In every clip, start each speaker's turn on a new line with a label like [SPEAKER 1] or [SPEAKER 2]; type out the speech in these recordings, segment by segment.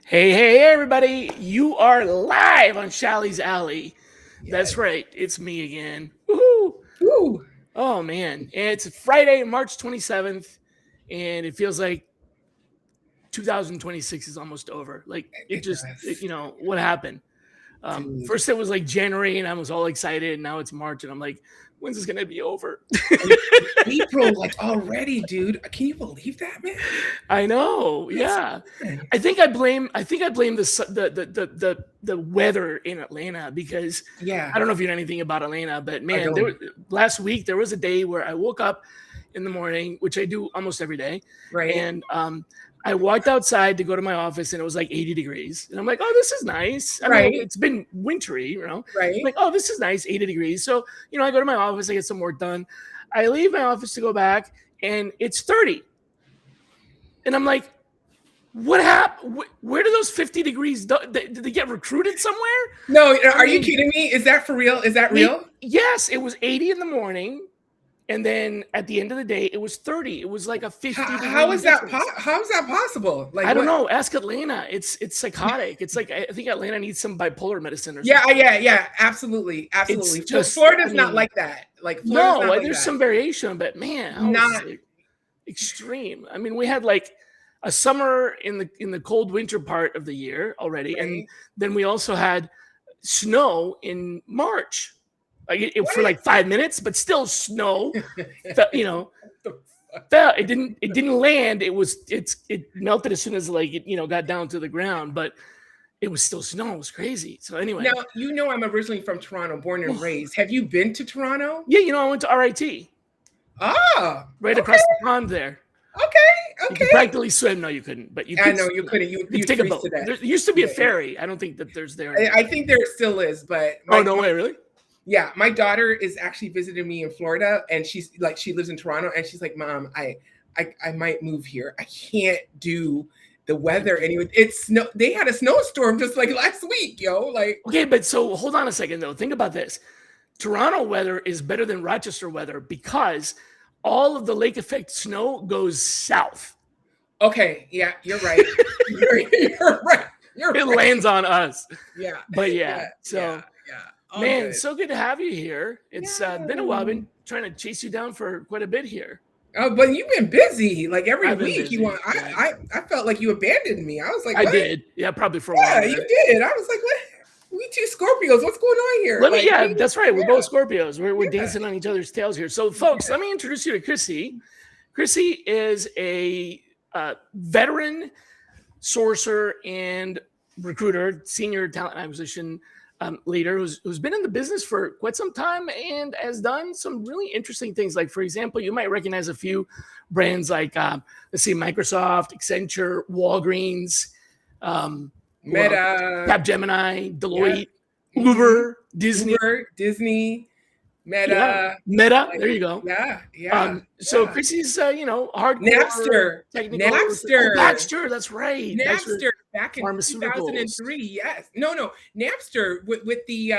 [SPEAKER 1] Hey, everybody. You are live on Shally's Alley. Yes. That's right. It's me again. Woohoo!
[SPEAKER 2] Woo.
[SPEAKER 1] Oh, man. It's Friday, March 27th, and it feels like 2026 is almost over. Like, what happened? First, it was like January, and I was all excited, and now it's March, and I'm like, when's this gonna be over?
[SPEAKER 2] April, like already, dude. Can you believe that, man?
[SPEAKER 1] I know. Yeah. I think I blame the weather in Atlanta because I don't know if you know anything about Atlanta, but man, last week there was a day where I woke up in the morning, which I do almost every day,
[SPEAKER 2] right?
[SPEAKER 1] And I walked outside to go to my office and it was like 80 degrees. And I'm like, oh, this is nice. I mean, it's been wintry, you know?
[SPEAKER 2] Right.
[SPEAKER 1] I'm like, oh, this is nice, 80 degrees. So, I go to my office, I get some work done. I leave my office to go back and it's 30. And I'm like, what happened? Where do those 50 degrees, did they get recruited somewhere?
[SPEAKER 2] No, are you kidding me? Is that for real? Is that real?
[SPEAKER 1] Yes, it was 80 in the morning. And then at the end of the day, it was 30. It was like a 50.
[SPEAKER 2] How is that possible? Like,
[SPEAKER 1] I don't know. Ask Atlanta. It's psychotic. It's like I think Atlanta needs some bipolar medicine or something.
[SPEAKER 2] Yeah. Absolutely. Florida's not like that. Like
[SPEAKER 1] there's some variation, but man, not extreme. I mean, we had like a summer in the cold winter part of the year already, and then we also had snow in March. For like 5 minutes, but still snow. It didn't land. It melted as soon as it got down to the ground, but it was still snow. It was crazy. So anyway,
[SPEAKER 2] now I'm originally from Toronto, born and raised. Have you been to Toronto?
[SPEAKER 1] Yeah, I went to RIT. Right across the pond there.
[SPEAKER 2] Okay.
[SPEAKER 1] You could practically swim. No, you couldn't. But you could.
[SPEAKER 2] I know you couldn't. You
[SPEAKER 1] take a boat. There used to be a ferry. I don't think that there's there.
[SPEAKER 2] I think there still is, but
[SPEAKER 1] no way, really?
[SPEAKER 2] Yeah, my daughter is actually visiting me in Florida, and she lives in Toronto, and she's like, Mom, I might move here. I can't do the weather anyway. They had a snowstorm just like last week, yo. Like,
[SPEAKER 1] okay, but so hold on a second though. Think about this. Toronto weather is better than Rochester weather because all of the lake effect snow goes south.
[SPEAKER 2] Okay, yeah, you're right. you're right.
[SPEAKER 1] It lands on us.
[SPEAKER 2] Yeah.
[SPEAKER 1] But yeah. Man,
[SPEAKER 2] good.
[SPEAKER 1] So good to have you here. It's been a while. I've been trying to chase you down for quite a bit here.
[SPEAKER 2] Oh, but you've been busy. Like every week, I felt like you abandoned me. I was like, what?
[SPEAKER 1] I did. Yeah, probably for a while.
[SPEAKER 2] Yeah, you did. I was like, what? We two Scorpios. What's going on here?
[SPEAKER 1] That's right. We're both Scorpios. We're dancing on each other's tails here. So, folks, let me introduce you to Chrissy. Chrissy is a veteran sourcer and recruiter, senior talent acquisition leader who's been in the business for quite some time and has done some really interesting things. Like, for example, you might recognize a few brands like, let's see, Microsoft, Accenture, Walgreens,
[SPEAKER 2] Meta,
[SPEAKER 1] Capgemini, Deloitte, Uber, Disney,
[SPEAKER 2] Meta.
[SPEAKER 1] There you go.
[SPEAKER 2] Yeah.
[SPEAKER 1] So Chrissy's, hardcore
[SPEAKER 2] Napster.
[SPEAKER 1] Napster. That's right.
[SPEAKER 2] Napster back in 2003. Yes. No. Napster with the,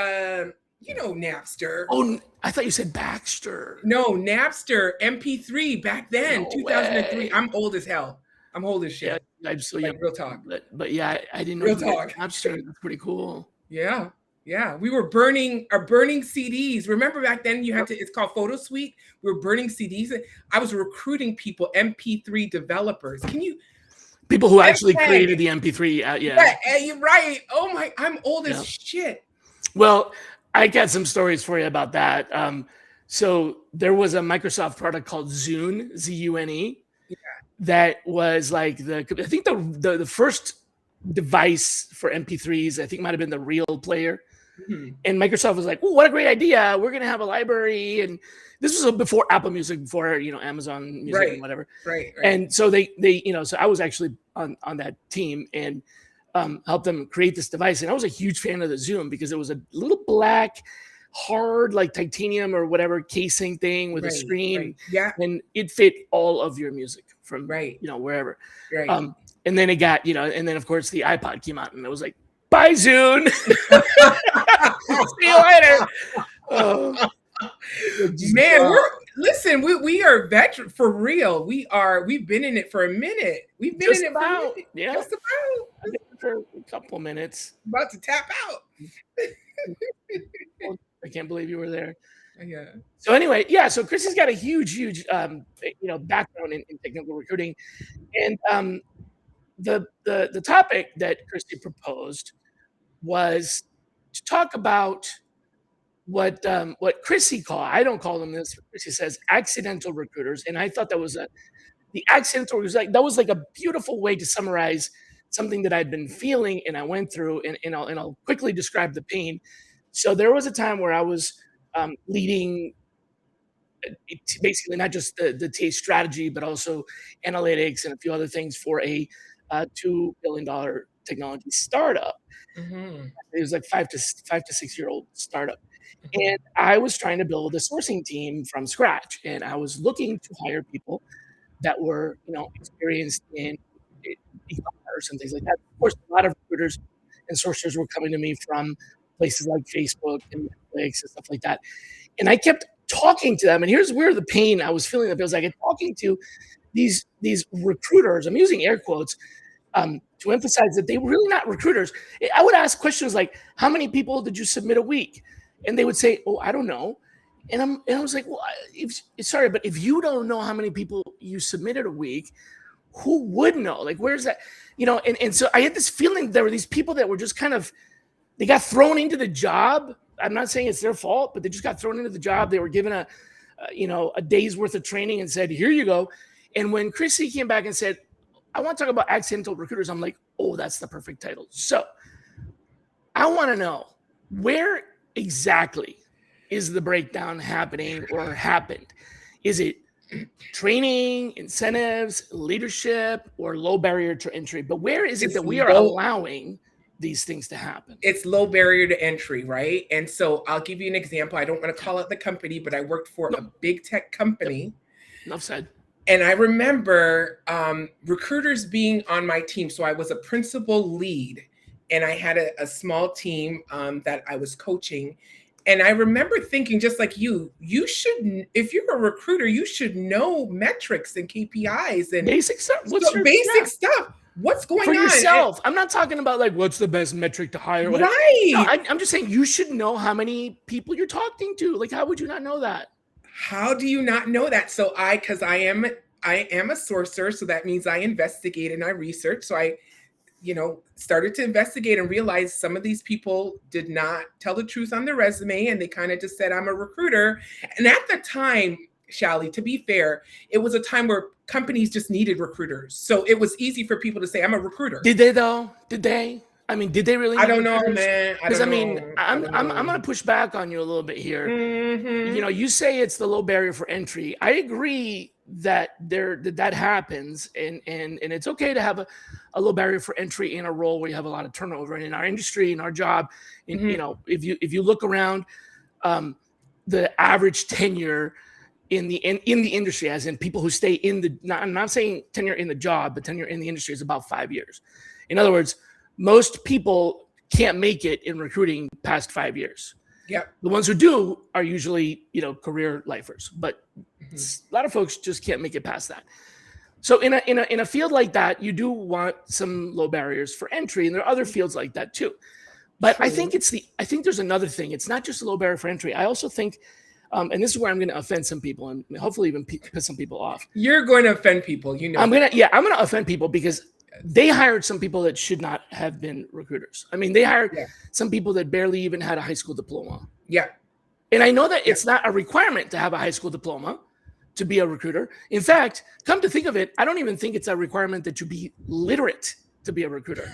[SPEAKER 2] Napster.
[SPEAKER 1] Oh, I thought you said Baxter.
[SPEAKER 2] No, Napster MP3 back then, 2003. Way. I'm old as hell. I'm old as shit.
[SPEAKER 1] Yeah, I'm so young.
[SPEAKER 2] Real talk.
[SPEAKER 1] But yeah, I didn't know.
[SPEAKER 2] Real talk.
[SPEAKER 1] Napster. That's pretty cool.
[SPEAKER 2] Yeah. We were burning CDs. Remember back then it's called Photo Suite. We were burning CDs. I was recruiting people, MP3 developers.
[SPEAKER 1] People who actually created the MP3.
[SPEAKER 2] Yeah, you're right. Oh my, I'm old as shit.
[SPEAKER 1] Well, I got some stories for you about that. So there was a Microsoft product called Zune, Zune.
[SPEAKER 2] Yeah.
[SPEAKER 1] That was like I think the first device for MP3s, I think might have been the Real Player. Mm-hmm. And Microsoft was like, "Oh, what a great idea! We're gonna have a library." And this was before Apple Music, before Amazon Music and whatever.
[SPEAKER 2] Right.
[SPEAKER 1] And so they so I was actually on that team, and help them create this device. And I was a huge fan of the Zoom because it was a little black, hard, like titanium or whatever casing thing with a screen.
[SPEAKER 2] Right. Yeah.
[SPEAKER 1] And it fit all of your music from, wherever.
[SPEAKER 2] Right.
[SPEAKER 1] And then it got, and then of course the iPod came out and it was like, bye Zune. See you later.
[SPEAKER 2] Man, we are veteran for real. We've been in it for a minute. We've been in it for a minute.
[SPEAKER 1] Yeah.
[SPEAKER 2] Just about.
[SPEAKER 1] For a couple minutes.
[SPEAKER 2] About to tap out.
[SPEAKER 1] I can't believe you were there.
[SPEAKER 2] Yeah.
[SPEAKER 1] So anyway, so Chrissy's got a huge background in technical recruiting. And the topic that Chrissy proposed was to talk about what Chrissy I don't call them this, Chrissy says accidental recruiters. And I thought that was the accidental was that was like a beautiful way to summarize something that I'd been feeling and I went through, and I'll quickly describe the pain. So there was a time where I was leading basically not just the taste strategy, but also analytics and a few other things for a $2 billion technology startup.
[SPEAKER 2] Mm-hmm.
[SPEAKER 1] It was like 5 to 6 year old startup. And I was trying to build a sourcing team from scratch. And I was looking to hire people that were, experienced in e-commerce and things like that. Of course, a lot of recruiters and sourcers were coming to me from places like Facebook and Netflix and stuff like that. And I kept talking to them. And here's where the pain I was feeling. It was like talking to these recruiters, I'm using air quotes, to emphasize that they were really not recruiters. I would ask questions like, how many people did you submit a week? And they would say, oh, I don't know. And I was like, well, sorry, but if you don't know how many people you submitted a week, who would know? Like, where's that? And so I had this feeling there were these people that were just kind of, they got thrown into the job. I'm not saying it's their fault, but they just got thrown into the job. They were given a day's worth of training and said, here you go. And when Chrissy came back and said, I want to talk about accidental recruiters, I'm like, oh, that's the perfect title. So I want to know, where exactly is the breakdown happening or happened? Is it training, incentives, leadership, or low barrier to entry? But where is it that we are allowing these things to happen?
[SPEAKER 2] It's low barrier to entry, right? And so I'll give you an example. I don't want to call it the company, but I worked for a big tech company.
[SPEAKER 1] Enough said.
[SPEAKER 2] And I remember recruiters being on my team. So I was a principal lead and I had a small team that I was coaching. And I remember thinking, just like you should, if you're a recruiter, you should know metrics and KPIs and
[SPEAKER 1] basic stuff.
[SPEAKER 2] Stuff. What's going
[SPEAKER 1] for
[SPEAKER 2] on?
[SPEAKER 1] yourself? I'm not talking about like what's the best metric to hire.
[SPEAKER 2] Right.
[SPEAKER 1] No, I'm just saying you should know how many people you're talking to. Like, how would you not know that?
[SPEAKER 2] How do you not know that? So because I am a sourcer, so that means I investigate and I research. So I, started to investigate and realize some of these people did not tell the truth on their resume, and they kind of just said, I'm a recruiter. And at the time, Shally, to be fair, it was a time where companies just needed recruiters. So it was easy for people to say, I'm a recruiter.
[SPEAKER 1] Did they though? Did they? I mean, did they really?
[SPEAKER 2] I don't know, man.
[SPEAKER 1] Because I'm going to push back on you a little bit here.
[SPEAKER 2] Mm-hmm.
[SPEAKER 1] You say it's the low barrier for entry. I agree that that happens, and it's okay to have a low barrier for entry in a role where you have a lot of turnover. And in our industry, in our job, if you look around, the average tenure in the industry, as in people who stay in I'm not saying tenure in the job, but tenure in the industry is about 5 years. In other words, most people can't make it in recruiting past 5 years.
[SPEAKER 2] Yeah.
[SPEAKER 1] The ones who do are usually, career lifers, but a lot of folks just can't make it past that. So in a field like that, you do want some low barriers for entry, and there are other fields like that too. But
[SPEAKER 2] True.
[SPEAKER 1] I think there's another thing. It's not just a low barrier for entry. I also think, and this is where I'm going to offend some people and hopefully even piss some people off.
[SPEAKER 2] You're going to offend people,
[SPEAKER 1] I'm going to offend people because they hired some people that should not have been recruiters. I mean, they hired some people that barely even had a high school diploma.
[SPEAKER 2] Yeah.
[SPEAKER 1] And I know that it's not a requirement to have a high school diploma to be a recruiter. In fact, come to think of it, I don't even think it's a requirement that you be literate to be a recruiter.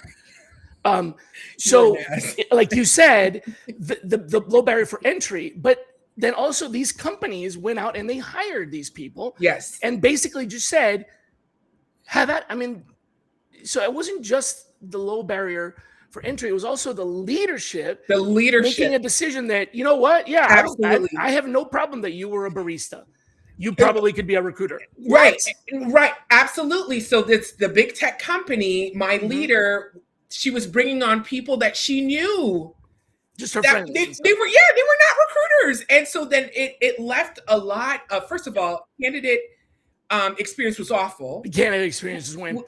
[SPEAKER 1] So like you said, the low barrier for entry, but then also these companies went out and they hired these people.
[SPEAKER 2] Yes.
[SPEAKER 1] And basically just said, have that. I mean, so it wasn't just the low barrier for entry. It was also the leadership making a decision that, you know what? Yeah,
[SPEAKER 2] absolutely.
[SPEAKER 1] I have no problem that you were a barista. You probably could be a recruiter.
[SPEAKER 2] Right. Absolutely. So that's the big tech company. My leader, she was bringing on people that she knew.
[SPEAKER 1] Just her friends.
[SPEAKER 2] They were not recruiters. And so then it left a lot of, first of all, candidate experience was awful.
[SPEAKER 1] The candidate experience is when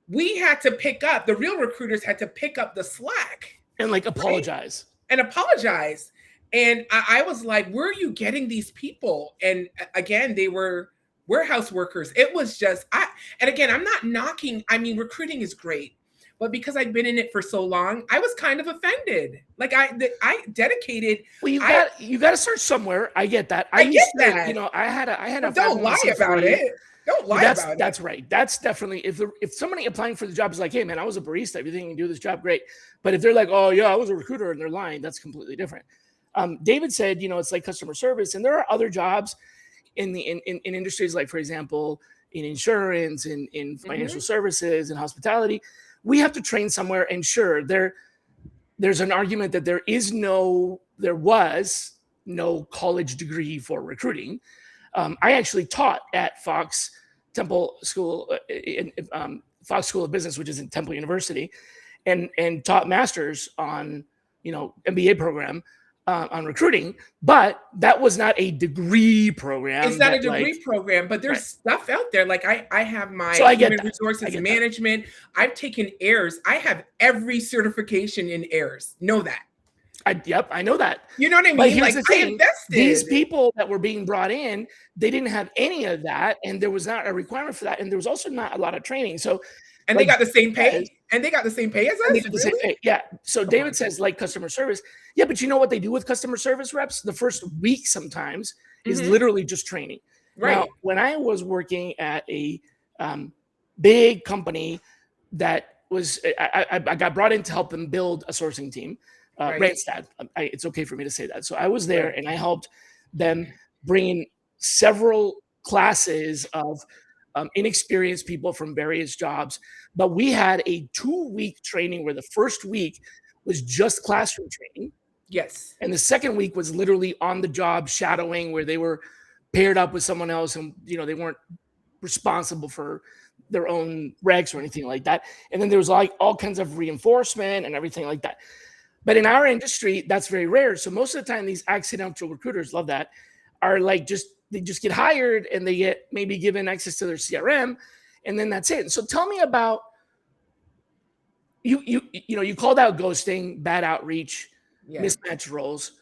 [SPEAKER 2] we had to pick up, the real recruiters had to pick up the slack.
[SPEAKER 1] And like apologize.
[SPEAKER 2] Right? And apologize. And I was like, where are you getting these people? And again, they were warehouse workers. It was just, and again, I'm not knocking, I mean, recruiting is great. But because I've been in it for so long, I was kind of offended. Like I dedicated.
[SPEAKER 1] Well, you got to start somewhere. I get that.
[SPEAKER 2] I get that.
[SPEAKER 1] You know, I had a.
[SPEAKER 2] Don't lie about it. Don't lie about it.
[SPEAKER 1] That's right. That's definitely if somebody applying for the job is like, hey man, I was a barista. If you think you can do this job, great. But if they're like, oh yeah, I was a recruiter, and they're lying, that's completely different. David said, you know, it's like customer service, and there are other jobs in industries like, for example, in insurance, in financial services, and hospitality. We have to train somewhere, and sure, there's an argument that there was no college degree for recruiting. I actually taught at Fox Temple School, Fox School of Business, which is in Temple University, and taught masters on, you know, MBA program on recruiting, but that was not a degree program.
[SPEAKER 2] It's not a degree program, but there's stuff out there. Like I have my human resources management. I've taken AIRS. I have every certification in AIRS. Know that.
[SPEAKER 1] I know that.
[SPEAKER 2] You know what I mean?
[SPEAKER 1] But here's
[SPEAKER 2] like
[SPEAKER 1] the thing,
[SPEAKER 2] I invested.
[SPEAKER 1] These people that were being brought in, they didn't have any of that, and there was not a requirement for that, and there was also not a lot of training. So,
[SPEAKER 2] and they got the same pay. And they got the same pay as us? Really?
[SPEAKER 1] Yeah. So David says, like customer service. Yeah, but you know what they do with customer service reps? The first week sometimes is literally just training. Right. Now, when I was working at a big company that was, I got brought in to help them build a sourcing team, Randstad. It's okay for me to say that. So I was there and I helped them bring in several classes of inexperienced people from various jobs. But we had a 2-week training where the first week was just classroom training.
[SPEAKER 2] Yes.
[SPEAKER 1] And the second week was literally on the job shadowing, where they were paired up with someone else, and, you know, they weren't responsible for their own regs or anything like that. And then there was like all kinds of reinforcement and everything like that. But in our industry, that's very rare. So most of the time, these accidental recruiters, love that, are like they just get hired and they get maybe given access to their CRM, and then that's it. So tell me about you know, you called out ghosting, bad outreach, mismatched roles.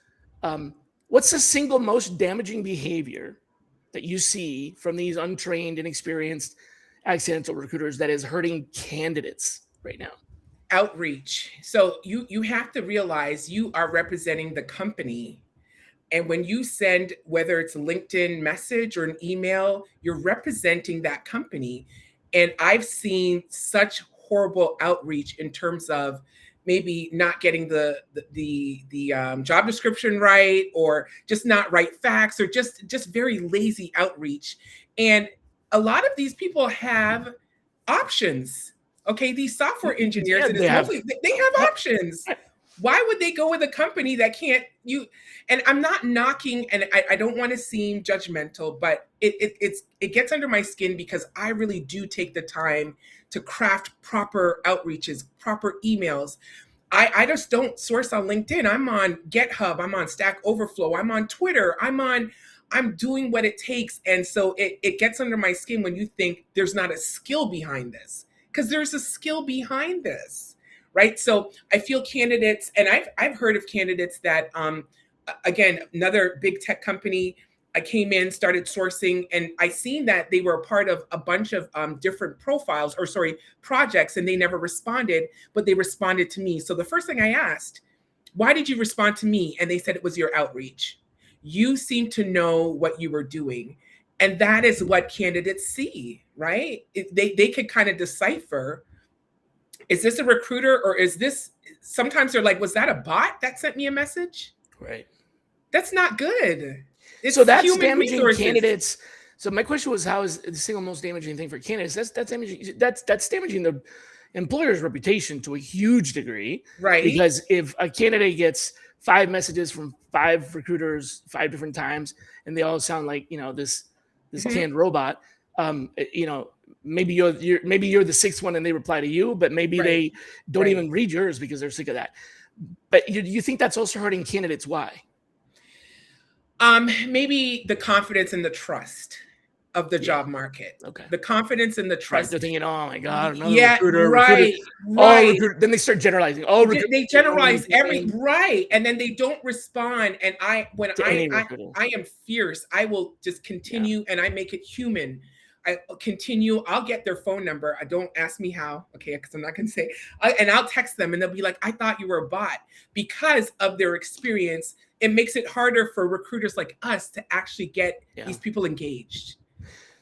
[SPEAKER 1] What's the single most damaging behavior that you see from these untrained, inexperienced, accidental recruiters that is hurting candidates right now?
[SPEAKER 2] Outreach. So you have to realize you are representing the company. And when you send, whether it's a LinkedIn message or an email, you're representing that company. And I've seen such horrible outreach in terms of maybe not getting the job description right, or just not right facts, or just very lazy outreach. And a lot of these people have options. Okay, these software engineers, they have options. Why would they go with a company that can't and I'm not knocking, and I don't want to seem judgmental, but it gets under my skin, because I really do take the time to craft proper outreaches, proper emails. I just don't source on LinkedIn. I'm on GitHub, I'm on Stack Overflow, I'm on Twitter, I'm doing what it takes. And so it gets under my skin when you think there's not a skill behind this, because there's a skill behind this. Right. So I feel candidates, and I've heard of candidates that, again, another big tech company, I came in, started sourcing, and I seen that they were a part of a bunch of different projects, and they never responded, but they responded to me. So the first thing I asked, why did you respond to me? And they said it was your outreach. You seem to know what you were doing. And that is what candidates see, right? They could kind of decipher, is this a recruiter, or is this, sometimes they're like, was that a bot that sent me a message?
[SPEAKER 1] Right.
[SPEAKER 2] That's not good.
[SPEAKER 1] So that's damaging candidates. So my question was, how is the single most damaging thing for candidates? That's damaging. That's damaging the employer's reputation to a huge degree.
[SPEAKER 2] Right.
[SPEAKER 1] Because if a candidate gets 5 messages from 5 recruiters 5 different times, and they all sound like, this canned robot, maybe you're the 6th one and they reply to you, but maybe they don't even read yours because they're sick of that. But you think that's also hurting candidates? Why?
[SPEAKER 2] Maybe the confidence and the trust of the job market.
[SPEAKER 1] Okay.
[SPEAKER 2] The confidence and the trust.
[SPEAKER 1] They're thinking, oh my God, another
[SPEAKER 2] recruiter.
[SPEAKER 1] Recruiter. Then they start generalizing.
[SPEAKER 2] They generalize right. And then they don't respond. And I am fierce. I will just continue and I make it human. I continue. I'll get their phone number. I don't ask me how. Okay. Because I'm not going to say, and I'll text them and they'll be like, I thought you were a bot. Because of their experience, it makes it harder for recruiters like us to actually get these people engaged.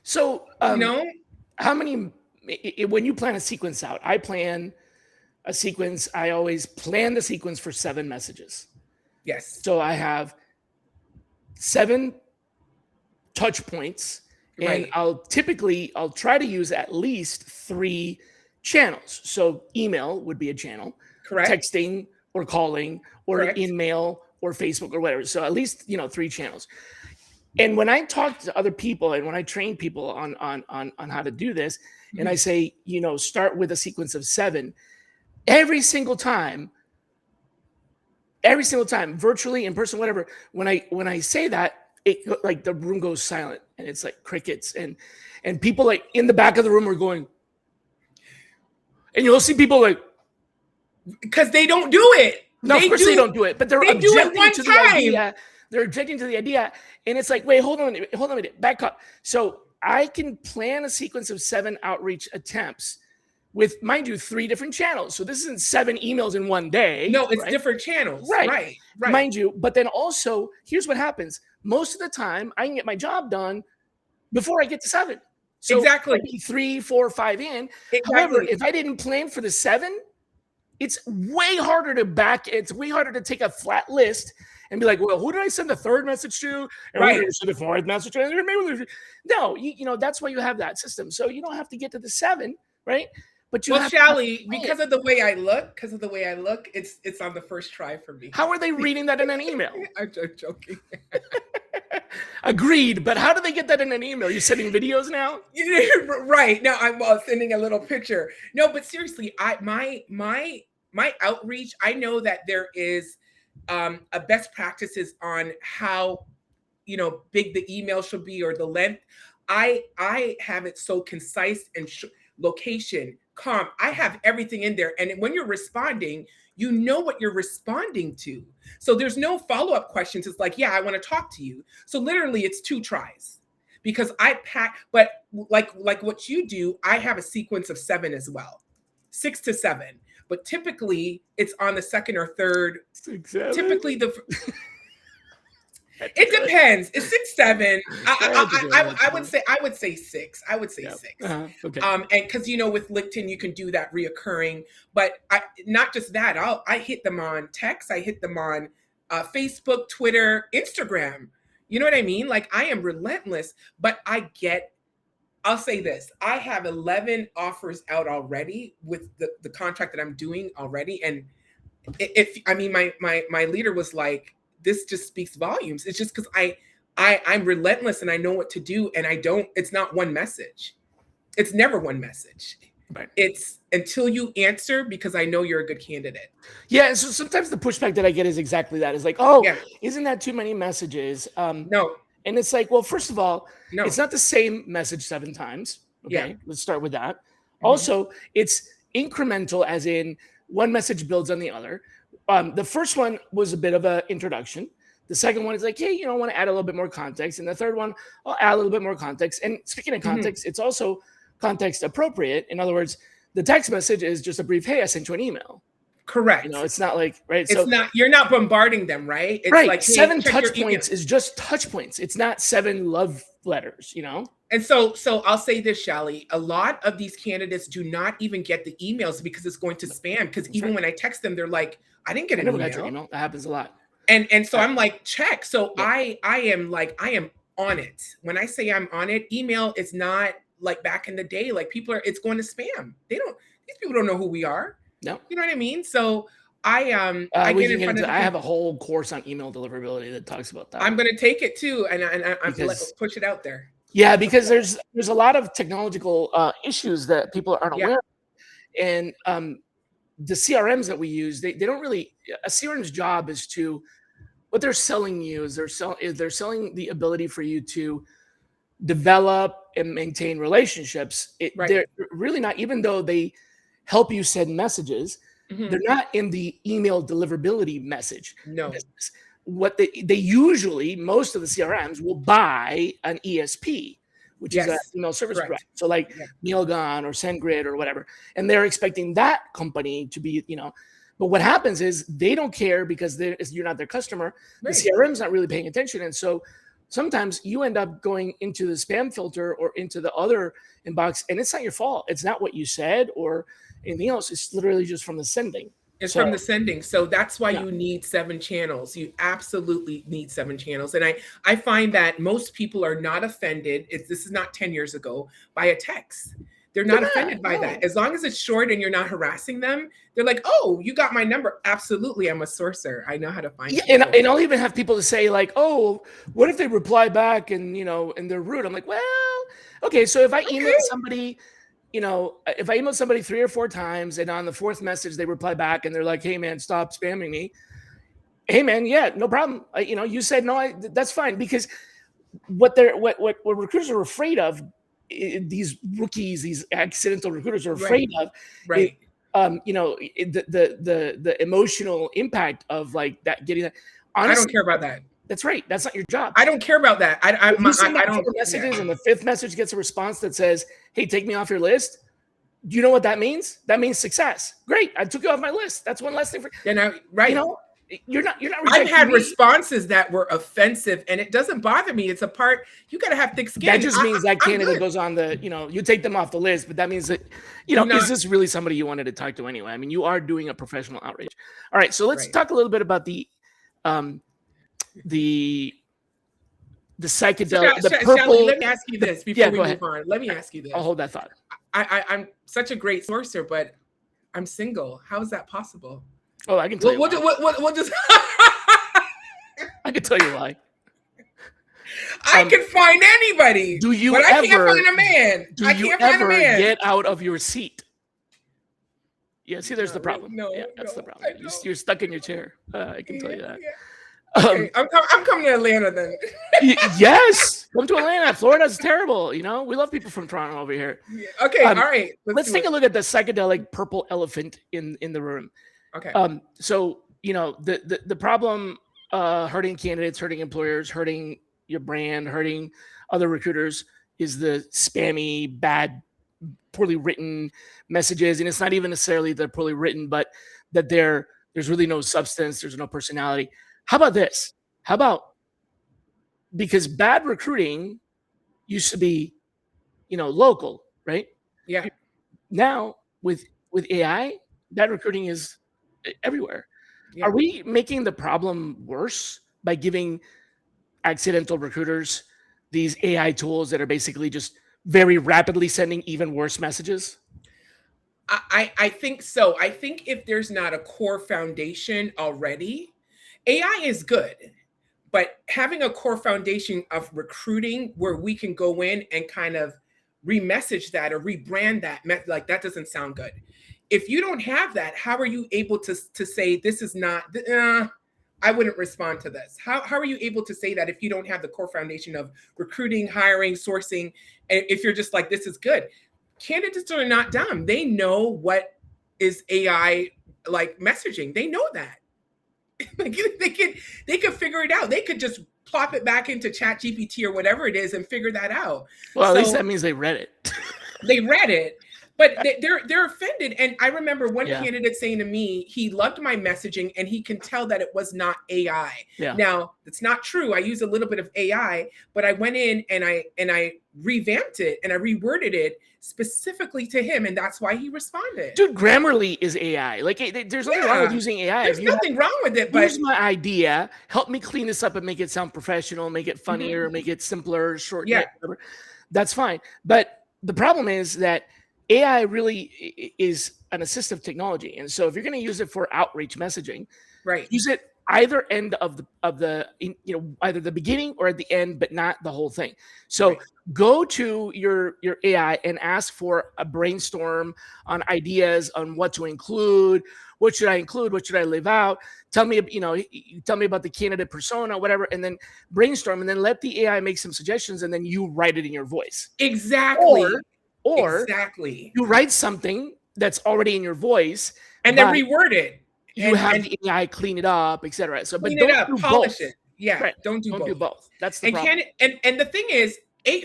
[SPEAKER 1] So, how many, when you plan a sequence out, I plan a sequence. I always plan the sequence for 7 messages.
[SPEAKER 2] Yes.
[SPEAKER 1] So I have 7 touch points, and I'll try to use at least 3 channels. So email would be a channel,
[SPEAKER 2] correct?
[SPEAKER 1] Texting or calling or email or Facebook or whatever. So at least, 3 channels. And when I talk to other people and when I train people on how to do this, and I say, start with a sequence of 7, every single time, virtually, in person, whatever, when I say that, it like the room goes silent and it's like crickets, and people like in the back of the room are going, and you'll see people like,
[SPEAKER 2] because they don't do it.
[SPEAKER 1] No, of course they don't do it, but they're objecting to the idea. They're objecting to the idea, and it's like, wait, hold on a minute, back up. So I can plan a sequence of 7 outreach attempts with, mind you, 3 different channels. So this isn't 7 emails in one day.
[SPEAKER 2] No, it's different channels. Right.
[SPEAKER 1] Mind you, but then also, here's what happens. Most of the time, I can get my job done before I get to 7. So
[SPEAKER 2] exactly.
[SPEAKER 1] 3, 4, 5 in. Exactly. However, if I didn't plan for the 7, it's way harder to take a flat list and be like, well, who did I send the 3rd message to? And who did I send the 4th message to? No, that's why you have that system. So you don't have to get to the 7, right? But
[SPEAKER 2] Shally, because of the way I look, it's on the first try for me.
[SPEAKER 1] How are they reading that in an email?
[SPEAKER 2] I'm joking.
[SPEAKER 1] Agreed, but how do they get that in an email? You're sending videos now?
[SPEAKER 2] Right. Now I'm sending a little picture. No, but seriously, my outreach, I know that there is a best practices on how big the email should be or the length. I have it so concise and location, calm. I have everything in there, and when you're responding, you know what you're responding to. So there's no follow-up questions. It's like, yeah, I want to talk to you. So literally it's 2 tries because I pack, but like what you do, I have a sequence of 7 as well, 6 to 7. But typically it's on the 2nd or 3rd.
[SPEAKER 1] 6, 7.
[SPEAKER 2] Typically it depends. It's 6, 7. I would say 6. I would say 6.
[SPEAKER 1] Okay.
[SPEAKER 2] And because with LinkedIn you can do that reoccurring, but not just that. I hit them on text. I hit them on Facebook, Twitter, Instagram. You know what I mean? Like I am relentless, but I'll say this. I have 11 offers out already with the contract that I'm doing already. And my leader was like, this just speaks volumes. It's just because I'm relentless and I know what to do. And it's not one message. It's never one message.
[SPEAKER 1] Right.
[SPEAKER 2] It's until you answer because I know you're a good candidate.
[SPEAKER 1] Yeah. So sometimes the pushback that I get is exactly that. It's like, oh, isn't that too many messages?
[SPEAKER 2] No.
[SPEAKER 1] And it's like, well, first of all, it's not the same message 7 times. Okay.
[SPEAKER 2] Yeah.
[SPEAKER 1] Let's start with that. Also, it's incremental, as in one message builds on the other. The first one was a bit of an introduction. The second one is like, hey, I want to add a little bit more context. And the third one, I'll add a little bit more context. And speaking of context, it's also context appropriate. In other words, the text message is just a brief, hey, I sent you an email.
[SPEAKER 2] Correct.
[SPEAKER 1] It's not like, right.
[SPEAKER 2] It's not, you're not bombarding them, right? It's
[SPEAKER 1] like,
[SPEAKER 2] hey,
[SPEAKER 1] 7 touch points is just touch points. It's not 7 love letters,
[SPEAKER 2] And so I'll say this, Shally, a lot of these candidates do not even get the emails because it's going to spam. Because even when I text them, they're like, I didn't get an email.
[SPEAKER 1] That happens a lot.
[SPEAKER 2] And so I'm like, check. So I am on it. When I say I'm on it, email is not like back in the day, like it's going to spam. These people don't know who we are.
[SPEAKER 1] No.
[SPEAKER 2] You know what I mean? So I
[SPEAKER 1] We
[SPEAKER 2] get
[SPEAKER 1] can
[SPEAKER 2] in
[SPEAKER 1] get
[SPEAKER 2] front
[SPEAKER 1] into,
[SPEAKER 2] of
[SPEAKER 1] I have a whole course on email deliverability that talks about that.
[SPEAKER 2] I'm going to take it too, and I'm
[SPEAKER 1] Because-
[SPEAKER 2] push it out there.
[SPEAKER 1] Yeah, because there's a lot of technological issues that people aren't aware of. And the CRMs that we use, they don't really, a CRM's job is to, what they're selling you is they're selling the ability for you to develop and maintain relationships. They're really not, even though they help you send messages, they're not in the email deliverability message business. What they usually, most of the CRMs will buy an ESP, which is an email service provider. So like Mailgun or SendGrid or whatever. And they're expecting that company to be, but what happens is they don't care because you're not their customer. The CRM's not really paying attention. And so sometimes you end up going into the spam filter or into the other inbox, and it's not your fault. It's not what you said or anything else. It's literally just from the sending.
[SPEAKER 2] It's from the sending. So that's why you need 7 channels. You absolutely need 7 channels. And I find that most people are not offended. This is not 10 years ago by a text. They're not offended by that. As long as it's short and you're not harassing them, they're like, oh, you got my number. Absolutely. I'm a sourcer. I know how to find
[SPEAKER 1] people. And I'll even have people to say like, oh, what if they reply back and, and they're rude? I'm like, well, okay. So if I email somebody, if I email somebody 3 or 4 times and on the 4th message, they reply back and they're like, hey man, stop spamming me. Hey man, yeah, no problem. You said no, that's fine. Because what recruiters are afraid of, these rookies, these accidental recruiters are afraid of, the emotional impact of like that, getting that. Honestly,
[SPEAKER 2] I don't care about that.
[SPEAKER 1] That's right. That's not your job.
[SPEAKER 2] I don't care about that. I
[SPEAKER 1] don't messages and the 5th message gets a response that says, hey, take me off your list. Do you know what that means? That means success. Great. I took you off my list. That's one less thing for you're not
[SPEAKER 2] I've had responses that were offensive, and it doesn't bother me. It's a part, you got to have thick skin.
[SPEAKER 1] That just means that candidate goes on you take them off the list, but that means that, is this really somebody you wanted to talk to anyway? I mean, you are doing a professional outreach. All right. So let's talk a little bit about the psychedelic, the purple.
[SPEAKER 2] Shelly, let me ask you this before we move on. Let me ask you this.
[SPEAKER 1] I'll hold that thought.
[SPEAKER 2] I'm such a great sourcer, but I'm single. How is that possible?
[SPEAKER 1] Oh, I can tell you.
[SPEAKER 2] What does
[SPEAKER 1] I can tell you why.
[SPEAKER 2] I can find anybody.
[SPEAKER 1] Do you
[SPEAKER 2] but
[SPEAKER 1] ever?
[SPEAKER 2] I can't find a man.
[SPEAKER 1] Do you ever get out of your seat? Yeah, see, there's the problem. That's the problem. You're stuck in your chair. I can tell you that.
[SPEAKER 2] Yeah. Okay, I'm coming to Atlanta then.
[SPEAKER 1] Yes, come to Atlanta. Florida's terrible. We love people from Toronto over here.
[SPEAKER 2] Yeah. Okay, all right.
[SPEAKER 1] Let's take a look at the psychedelic purple elephant in the room.
[SPEAKER 2] Okay.
[SPEAKER 1] So the problem hurting candidates, hurting employers, hurting your brand, hurting other recruiters is the spammy, bad, poorly written messages. And it's not even necessarily they're poorly written, but that there's really no substance, there's no personality. How about this? How about, because bad recruiting used to be, local, right?
[SPEAKER 2] Yeah.
[SPEAKER 1] Now with AI, bad recruiting is everywhere. Yeah. Are we making the problem worse by giving accidental recruiters these AI tools that are basically just very rapidly sending even worse messages?
[SPEAKER 2] I think so. I think if there's not a core foundation already, AI is good, but having a core foundation of recruiting where we can go in and kind of remessage that or rebrand that, like that doesn't sound good. If you don't have that, how are you able to say this is not, I wouldn't respond to this? How are you able to say that if you don't have the core foundation of recruiting, hiring, sourcing, and if you're just like, this is good? Candidates are not dumb. They know what is AI like messaging. They know that. Like they could figure it out. They could just plop it back into ChatGPT or whatever it is and figure that out.
[SPEAKER 1] Well, at least that means they read it.
[SPEAKER 2] They read it. But they're offended. And I remember one candidate saying to me, he loved my messaging and he can tell that it was not AI. Yeah. Now, it's not true. I use a little bit of AI, but I went in and I revamped it and I reworded it specifically to him. And that's why he responded.
[SPEAKER 1] Dude, Grammarly is AI. Like, there's nothing wrong with using AI.
[SPEAKER 2] There's nothing wrong with it. But
[SPEAKER 1] here's my idea. Help me clean this up and make it sound professional, make it funnier, make it simpler, short. Yeah. Whatever. That's fine. But the problem is that AI really is an assistive technology. And so if you're going to use it for outreach messaging,
[SPEAKER 2] Right.
[SPEAKER 1] use it either end of the either the beginning or at the end, but not the whole thing. So go to your AI and ask for a brainstorm on ideas on what to include. What should I include? What should I leave out? Tell me, tell me about the candidate persona, whatever, and then brainstorm, and then let the AI make some suggestions, and then you write it in your voice.
[SPEAKER 2] Exactly.
[SPEAKER 1] Or
[SPEAKER 2] exactly.
[SPEAKER 1] you write something that's already in your voice,
[SPEAKER 2] and then reword it.
[SPEAKER 1] You have the AI clean it up, etc. So, but
[SPEAKER 2] clean it up, polish it. Yeah,
[SPEAKER 1] right.
[SPEAKER 2] Don't do both.
[SPEAKER 1] That's the problem.
[SPEAKER 2] And the thing is,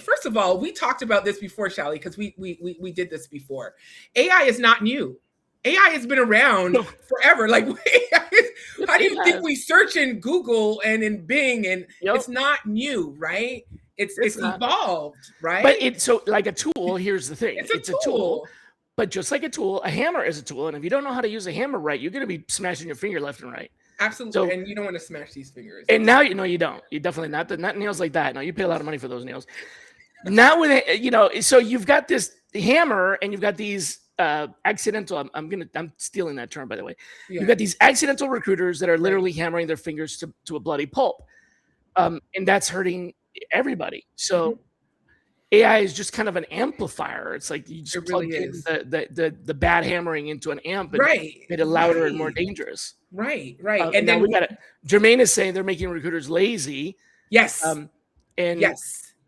[SPEAKER 2] first of all, we talked about this before, Shelly, because we did this before. AI is not new. AI has been around forever. Like, how do you think we search in Google and in Bing, and it's not new, right? It's evolved, right?
[SPEAKER 1] But so like a tool. Here's the thing: it's a tool. But just like a tool, a hammer is a tool. And if you don't know how to use a hammer right, you're going to be smashing your finger left and right.
[SPEAKER 2] Absolutely. So, and you don't want to smash these fingers.
[SPEAKER 1] And now, you don't. You definitely not nails like that. No, you pay a lot of money for those nails. Now with so you've got this hammer and you've got these accidental, I'm stealing that term, by the way. Yeah. You've got these accidental recruiters that are literally hammering their fingers to a bloody pulp. And that's hurting everybody. So AI is just kind of an amplifier. It's like you just plug in the bad hammering into an amp and make it louder and more dangerous.
[SPEAKER 2] Right.
[SPEAKER 1] And then we got it. Jermaine is saying they're making recruiters lazy.
[SPEAKER 2] Yes.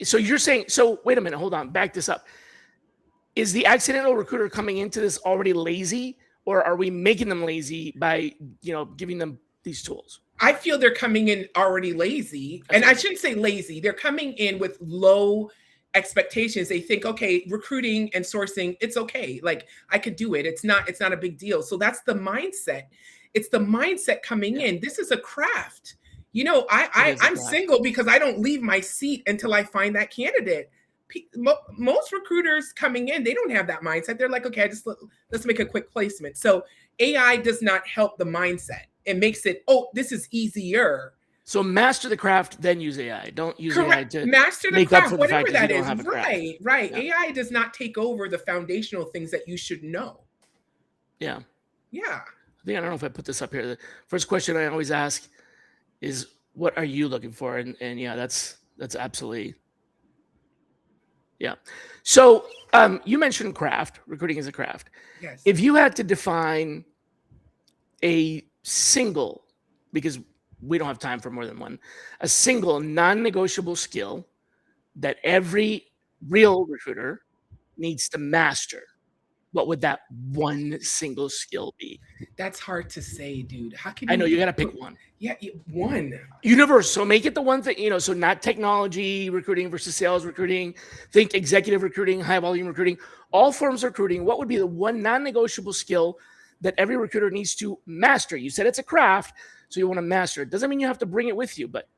[SPEAKER 1] So you're saying, so wait a minute, hold on, back this up. Is the accidental recruiter coming into this already lazy, or are we making them lazy by, giving them these tools?
[SPEAKER 2] I feel they're coming in already lazy. And I shouldn't say lazy. They're coming in with low expectations. They think, okay, recruiting and sourcing, it's okay. Like, I could do it. It's not a big deal. So that's the mindset. It's the mindset coming in. This is a craft. I'm single because I don't leave my seat until I find that candidate. Most recruiters coming in, they don't have that mindset. They're like, okay, let's make a quick placement. So AI does not help the mindset. It makes it, this is easier.
[SPEAKER 1] So master the craft, then use AI. Don't use AI to
[SPEAKER 2] master the craft, whatever that is. Right.
[SPEAKER 1] Yeah.
[SPEAKER 2] AI does not take over the foundational things that you should know.
[SPEAKER 1] Yeah.
[SPEAKER 2] Yeah.
[SPEAKER 1] I don't know if I put this up here. The first question I always ask is, what are you looking for? And yeah, that's absolutely. Yeah. So you mentioned craft. Recruiting is a craft.
[SPEAKER 2] Yes.
[SPEAKER 1] If you had to define a single, because we don't have time for more than one, a single non-negotiable skill that every real recruiter needs to master, what would that one single skill be?
[SPEAKER 2] That's hard to say, dude. How can
[SPEAKER 1] I know you got to pick one.
[SPEAKER 2] Yeah, one.
[SPEAKER 1] Universe. So make it the one thing, so not technology recruiting versus sales recruiting. Think executive recruiting, high volume recruiting, all forms of recruiting. What would be the one non-negotiable skill that every recruiter needs to master? You said it's a craft, so you want to master it. Doesn't mean you have to bring it with you, but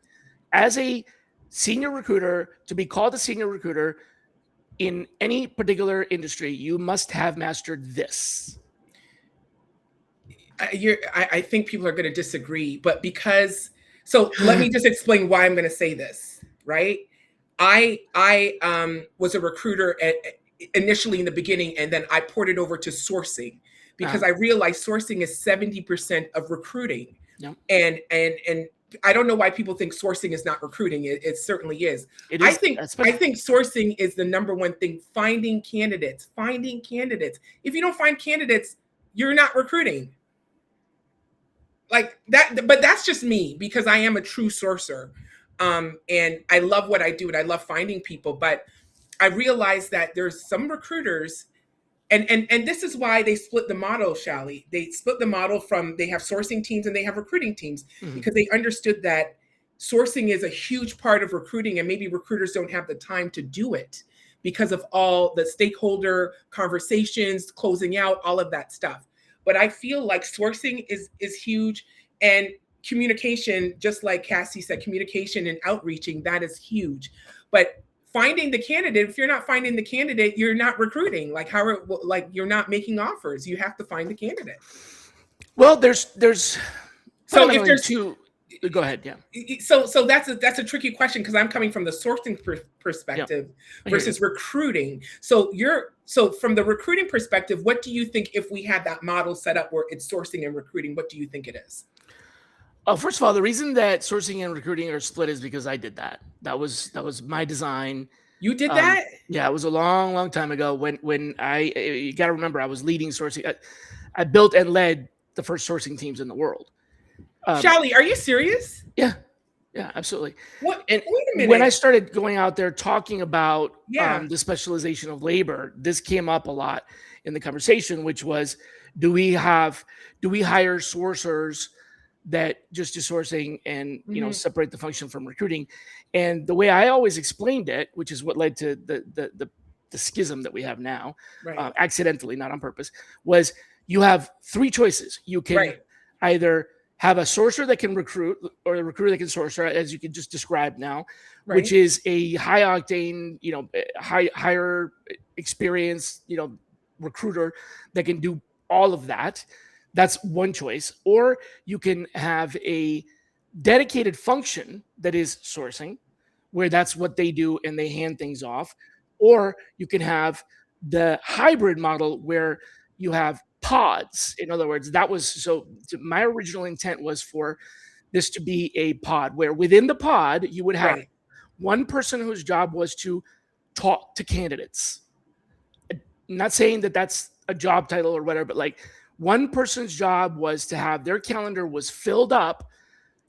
[SPEAKER 1] as a senior recruiter, to be called a senior recruiter in any particular industry, you must have mastered this.
[SPEAKER 2] I think people are going to disagree, but so let me just explain why I'm going to say this, right? I was a recruiter initially in the beginning, and then I ported over to sourcing because I realized sourcing is 70% of recruiting.
[SPEAKER 1] Yep.
[SPEAKER 2] And I don't know why people think sourcing is not recruiting. It certainly is.
[SPEAKER 1] It is.
[SPEAKER 2] I think sourcing is the number one thing. Finding candidates. If you don't find candidates, you're not recruiting. Like that, but that's just me because I am a true sourcer. And I love what I do and I love finding people, but I realize that there's some recruiters and this is why they split the model, Shally. They split the model they have sourcing teams and they have recruiting teams because they understood that sourcing is a huge part of recruiting and maybe recruiters don't have the time to do it because of all the stakeholder conversations, closing out, all of that stuff. But I feel like sourcing is huge and communication, just like Cassie said, communication and outreaching, that is huge. But finding the candidate, if you're not finding the candidate, you're not recruiting. You're not making offers. You have to find the candidate.
[SPEAKER 1] Well, there's
[SPEAKER 2] so if there's
[SPEAKER 1] two. Go ahead. Yeah.
[SPEAKER 2] So that's a tricky question because I'm coming from the sourcing perspective
[SPEAKER 1] Yeah.
[SPEAKER 2] versus recruiting. So from the recruiting perspective, what do you think if we had that model set up where it's sourcing and recruiting? What do you think it is?
[SPEAKER 1] First of all, the reason that sourcing and recruiting are split is because I did that. That was my design.
[SPEAKER 2] You did that?
[SPEAKER 1] Yeah, it was a long time ago when you got to remember I was leading sourcing. I built and led the first sourcing teams in the world.
[SPEAKER 2] Shally, are you serious?
[SPEAKER 1] Yeah, absolutely.
[SPEAKER 2] What?
[SPEAKER 1] And
[SPEAKER 2] wait a minute.
[SPEAKER 1] when I started going out there talking about
[SPEAKER 2] Yeah.
[SPEAKER 1] the specialization of labor, this came up a lot in the conversation, which was, do we hire sourcers that just do sourcing and separate the function from recruiting? And the way I always explained it, which is what led to the schism that we have now,
[SPEAKER 2] Right.
[SPEAKER 1] Accidentally, not on purpose, was you have three choices. You can either have a sourcer that can recruit or a recruiter that can source, as you can just describe now, which is a high octane, higher experience, recruiter that can do all of that. That's one choice. Or you can have a dedicated function that is sourcing, where that's what they do and they hand things off. Or you can have the hybrid model where you have pods. In other words, my original intent was for this to be a pod where within the pod you would have one person whose job was to talk to candidates. I'm not saying that that's a job title or whatever, but like one person's job was to have their calendar was filled up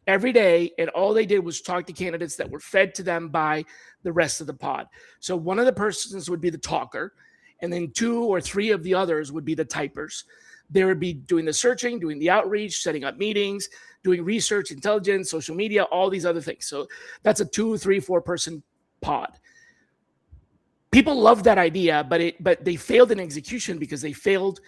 [SPEAKER 1] every day, and all they did was talk to candidates that were fed to them by the rest of the pod. So one of the persons would be the talker, and then two or three of the others would be the typers. They would be doing the searching, doing the outreach, setting up meetings, doing research, intelligence, social media, all these other things. So that's a 2, 3, 4 person pod. People love that idea, but they failed in execution because they failed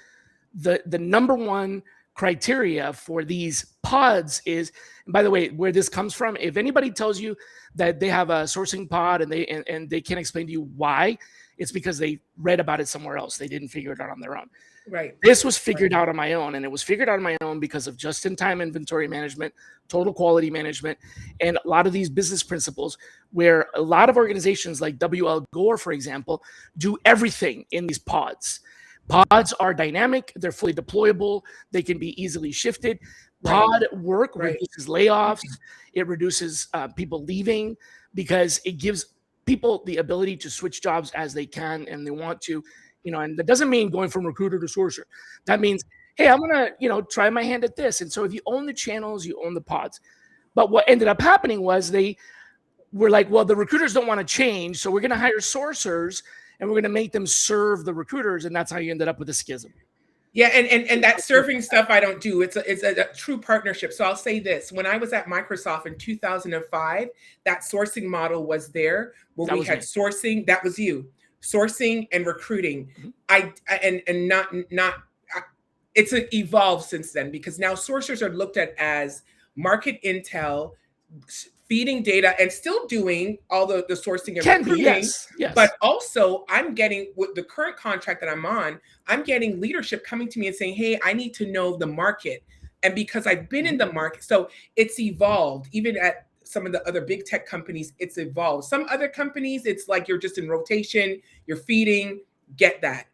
[SPEAKER 1] the number one criteria for these pods is, and by the way, where this comes from, if anybody tells you that they have a sourcing pod and they can't explain to you why, it's because they read about it somewhere else. They didn't figure it out on their own.
[SPEAKER 2] Right.
[SPEAKER 1] This was figured out on my own, and it was figured out on my own because of just-in-time inventory management, total quality management, and a lot of these business principles where a lot of organizations like W.L. Gore, for example, do everything in these pods. Pods are dynamic. They're fully deployable. They can be easily shifted. Pod work reduces layoffs. It reduces people leaving because it gives people the ability to switch jobs as they can and they want to, and that doesn't mean going from recruiter to sourcer. That means, hey, I'm going to, try my hand at this. And so if you own the channels, you own the pods. But what ended up happening was they were like, well, the recruiters don't want to change. So we're going to hire sourcers and we're going to make them serve the recruiters. And that's how you ended up with a schism.
[SPEAKER 2] Yeah, and that serving stuff I don't do. It's a true partnership. So I'll say this: when I was at Microsoft in 2005, that sourcing model was there where we had sourcing. That was you, sourcing and recruiting. It's evolved since then because now sourcers are looked at as market intel, feeding data, and still doing all the sourcing and recruiting.
[SPEAKER 1] Yes.
[SPEAKER 2] But also I'm getting, with the current contract that I'm on, I'm getting leadership coming to me and saying, hey, I need to know the market. And because I've been in the market, so it's evolved. Even at some of the other big tech companies, it's evolved. Some other companies, it's like you're just in rotation, you're feeding, get that.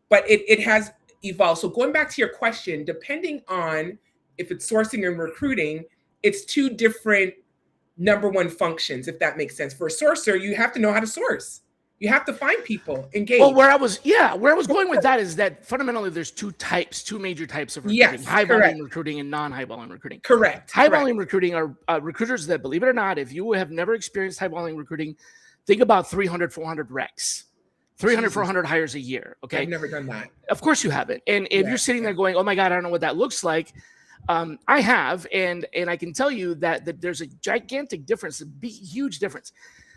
[SPEAKER 2] But it has evolved. So going back to your question, depending on if it's sourcing and recruiting, it's two different number one functions, if that makes sense. For a sourcer, you have to know how to source. You have to find people, engage.
[SPEAKER 1] Well, where I was going with that is that fundamentally there's two major types of recruiting: high volume recruiting and non-high volume recruiting.
[SPEAKER 2] Correct.
[SPEAKER 1] High volume recruiting are recruiters that, believe it or not, if you have never experienced high volume recruiting, think about 300, 400 recs, 300, 400 hires a year. Okay.
[SPEAKER 2] I've never done that.
[SPEAKER 1] Of course you haven't. And if you're sitting there going, oh my God, I don't know what that looks like. I have, and I can tell you that there's a gigantic difference, a huge difference.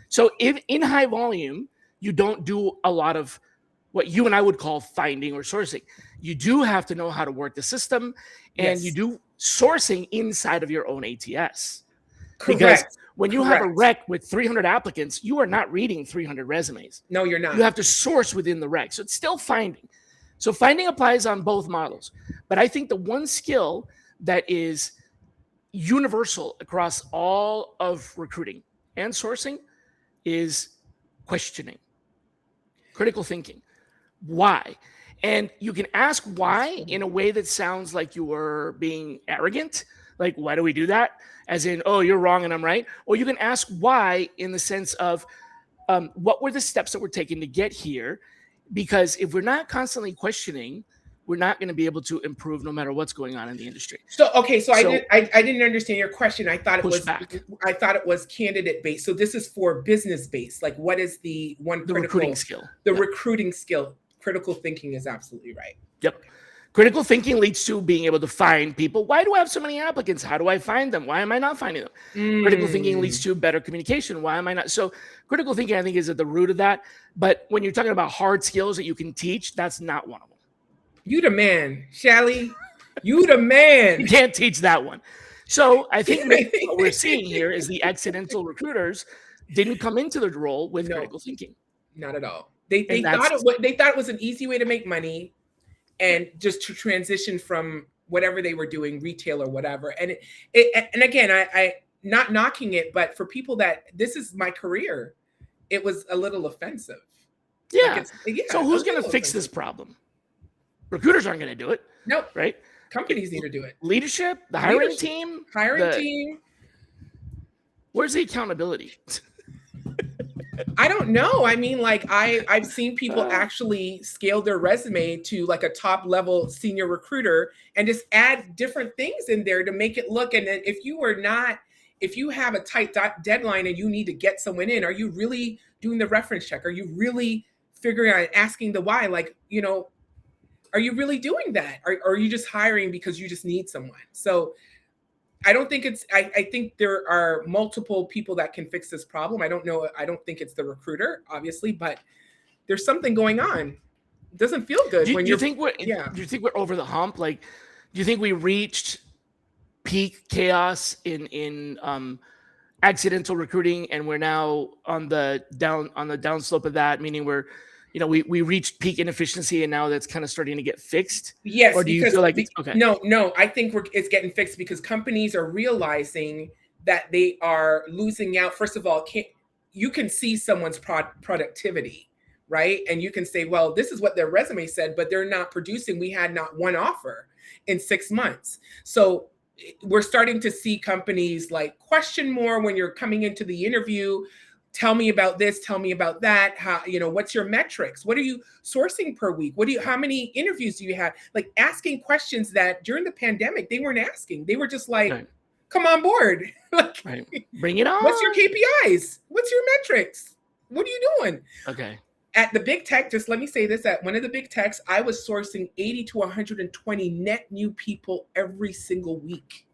[SPEAKER 1] So if in high volume, you don't do a lot of what you and I would call finding or sourcing. You do have to know how to work the system, and you do sourcing inside of your own ATS.
[SPEAKER 2] Correct.
[SPEAKER 1] Because when you have a rec with 300 applicants, you are not reading 300 resumes.
[SPEAKER 2] No, you're not.
[SPEAKER 1] You have to source within the rec. So it's still finding. So finding applies on both models. But I think the one skill that is universal across all of recruiting and sourcing is questioning, critical thinking. Why? And you can ask why in a way that sounds like you were being arrogant. Like, why do we do that? As in, oh, you're wrong and I'm right. Or you can ask why in the sense of what were the steps that were taken to get here? Because if we're not constantly questioning, we're not going to be able to improve no matter what's going on in the industry.
[SPEAKER 2] So I didn't understand your question. I thought it was candidate based. So this is for business based. Like, what is the
[SPEAKER 1] recruiting skill?
[SPEAKER 2] The recruiting skill. Critical thinking is absolutely right.
[SPEAKER 1] Yep. Critical thinking leads to being able to find people. Why do I have so many applicants? How do I find them? Why am I not finding them? Critical thinking leads to better communication. Why am I not? So critical thinking, I think, is at the root of that. But when you're talking about hard skills that you can teach, that's not one of them.
[SPEAKER 2] You the man, Shally. You the man.
[SPEAKER 1] You can't teach that one. So I think what we're seeing here is the accidental recruiters didn't come into the role with critical thinking.
[SPEAKER 2] Not at all. They thought it was an easy way to make money and just to transition from whatever they were doing, retail or whatever. And and again, I not knocking it, but for people that this is my career, it was a little offensive.
[SPEAKER 1] Yeah. So who's going to fix this problem? Recruiters aren't going to do it.
[SPEAKER 2] Nope.
[SPEAKER 1] Right?
[SPEAKER 2] Companies need to do it.
[SPEAKER 1] Leadership, the hiring team. Where's the accountability?
[SPEAKER 2] I don't know. I mean, like I've seen people actually scale their resume to like a top level senior recruiter and just add different things in there to make it look. And if you have a tight deadline and you need to get someone in, are you really doing the reference check? Are you really figuring out, asking the why? Like, are you really doing that? Or are you just hiring because you just need someone? So I don't think I think there are multiple people that can fix this problem. I don't know. I don't think it's the recruiter, obviously, but there's something going on. It doesn't feel good.
[SPEAKER 1] Do you think we're over the hump? Like, do you think we reached peak chaos in accidental recruiting and we're now on the downslope of that, meaning we reached peak inefficiency and now that's kind of starting to get fixed?
[SPEAKER 2] Yes.
[SPEAKER 1] Or do you feel like it's okay?
[SPEAKER 2] No, I think it's getting fixed because companies are realizing that they are losing out. First of all, you can see someone's productivity, right? And you can say, well, this is what their resume said, but they're not producing. We had not one offer in 6 months. So we're starting to see companies like question more when you're coming into the interview. Tell me about this, tell me about that. How, what's your metrics? What are you sourcing per week? How many interviews do you have? Like asking questions that during the pandemic, they weren't asking. They were just like, come on board. Like,
[SPEAKER 1] bring it on.
[SPEAKER 2] What's your KPIs? What's your metrics? What are you doing?
[SPEAKER 1] Okay.
[SPEAKER 2] At the big tech, just let me say this, at one of the big techs, I was sourcing 80 to 120 net new people every single week.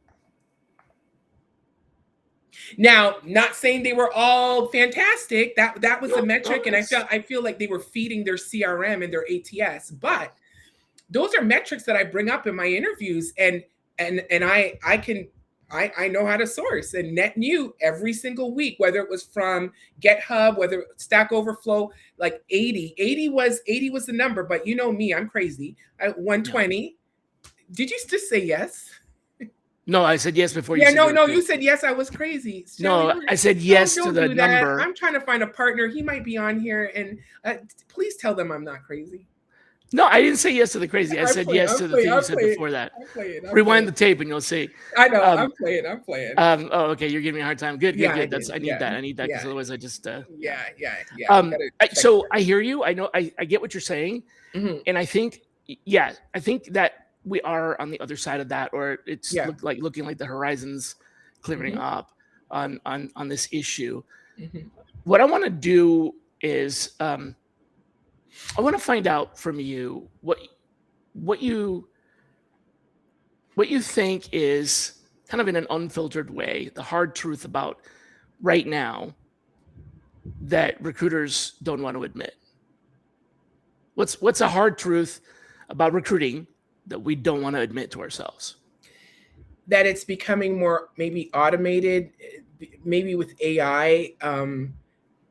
[SPEAKER 2] Now, not saying they were all fantastic. That was the metric, and I feel like they were feeding their CRM and their ATS. But those are metrics that I bring up in my interviews, and I know how to source and net new every single week, whether it was from GitHub, whether it Stack Overflow, like 80 was the number. But you know me, I'm crazy. 120. No. Did you just say yes?
[SPEAKER 1] No, I said yes before you said
[SPEAKER 2] no, you said yes. I was crazy.
[SPEAKER 1] No, I said yes to the number.
[SPEAKER 2] I'm trying to find a partner. He might be on here, and please tell them I'm not crazy.
[SPEAKER 1] No, I didn't say yes to the crazy. I said yes to the thing you said before that. Rewind the tape and you'll see.
[SPEAKER 2] I know. I'm playing.
[SPEAKER 1] Oh, okay. You're giving me a hard time. Good. I need that because otherwise I just. So I hear you. I know. I get what you're saying, and I think that we are on the other side of that, or it's looking like the horizon's clearing up on this issue. What I want to do is I want to find out from you what you think is kind of in an unfiltered way the hard truth about right now that recruiters don't want to admit. What's a hard truth about recruiting that we don't want to admit to ourselves?
[SPEAKER 2] That it's becoming more maybe automated, maybe with AI.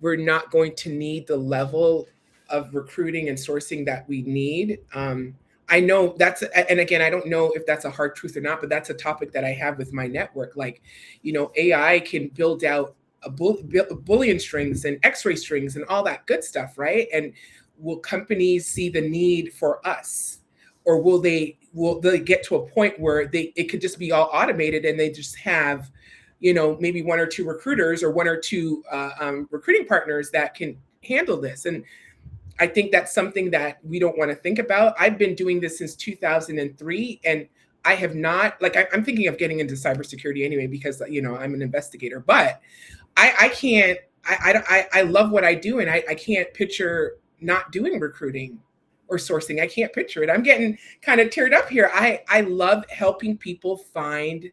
[SPEAKER 2] We're not going to need the level of recruiting and sourcing that we need. I know that's, and again, I don't know if that's a hard truth or not, but that's a topic that I have with my network. Like, AI can build out Boolean strings and X-ray strings and all that good stuff, right? And will companies see the need for us, or will they get to a point where it could just be all automated and they just have, maybe one or two recruiters or one or two recruiting partners that can handle this? And I think that's something that we don't want to think about. I've been doing this since 2003, and I have not, like, I'm thinking of getting into cybersecurity anyway, because, I'm an investigator, but I can't, I love what I do, and I can't picture not doing recruiting or sourcing. I can't picture it. I'm getting kind of teared up here. I love helping people find,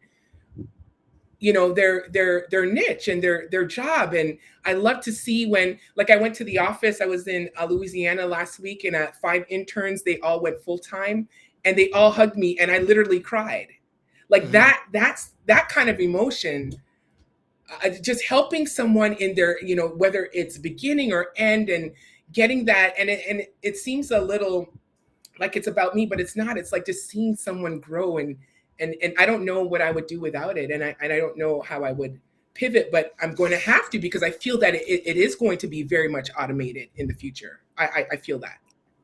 [SPEAKER 2] their niche and their job. And I love to see when, like, I went to the office, I was in Louisiana last week, and 5 interns, they all went full time, and they all hugged me, and I literally cried. Like, that's that kind of emotion. Just helping someone in their, whether it's beginning or end, and getting that. And it seems a little like it's about me, but it's not. It's like just seeing someone grow, and I don't know what I would do without it. And I don't know how I would pivot, but I'm going to have to, because I feel that it is going to be very much automated in the future. I feel that.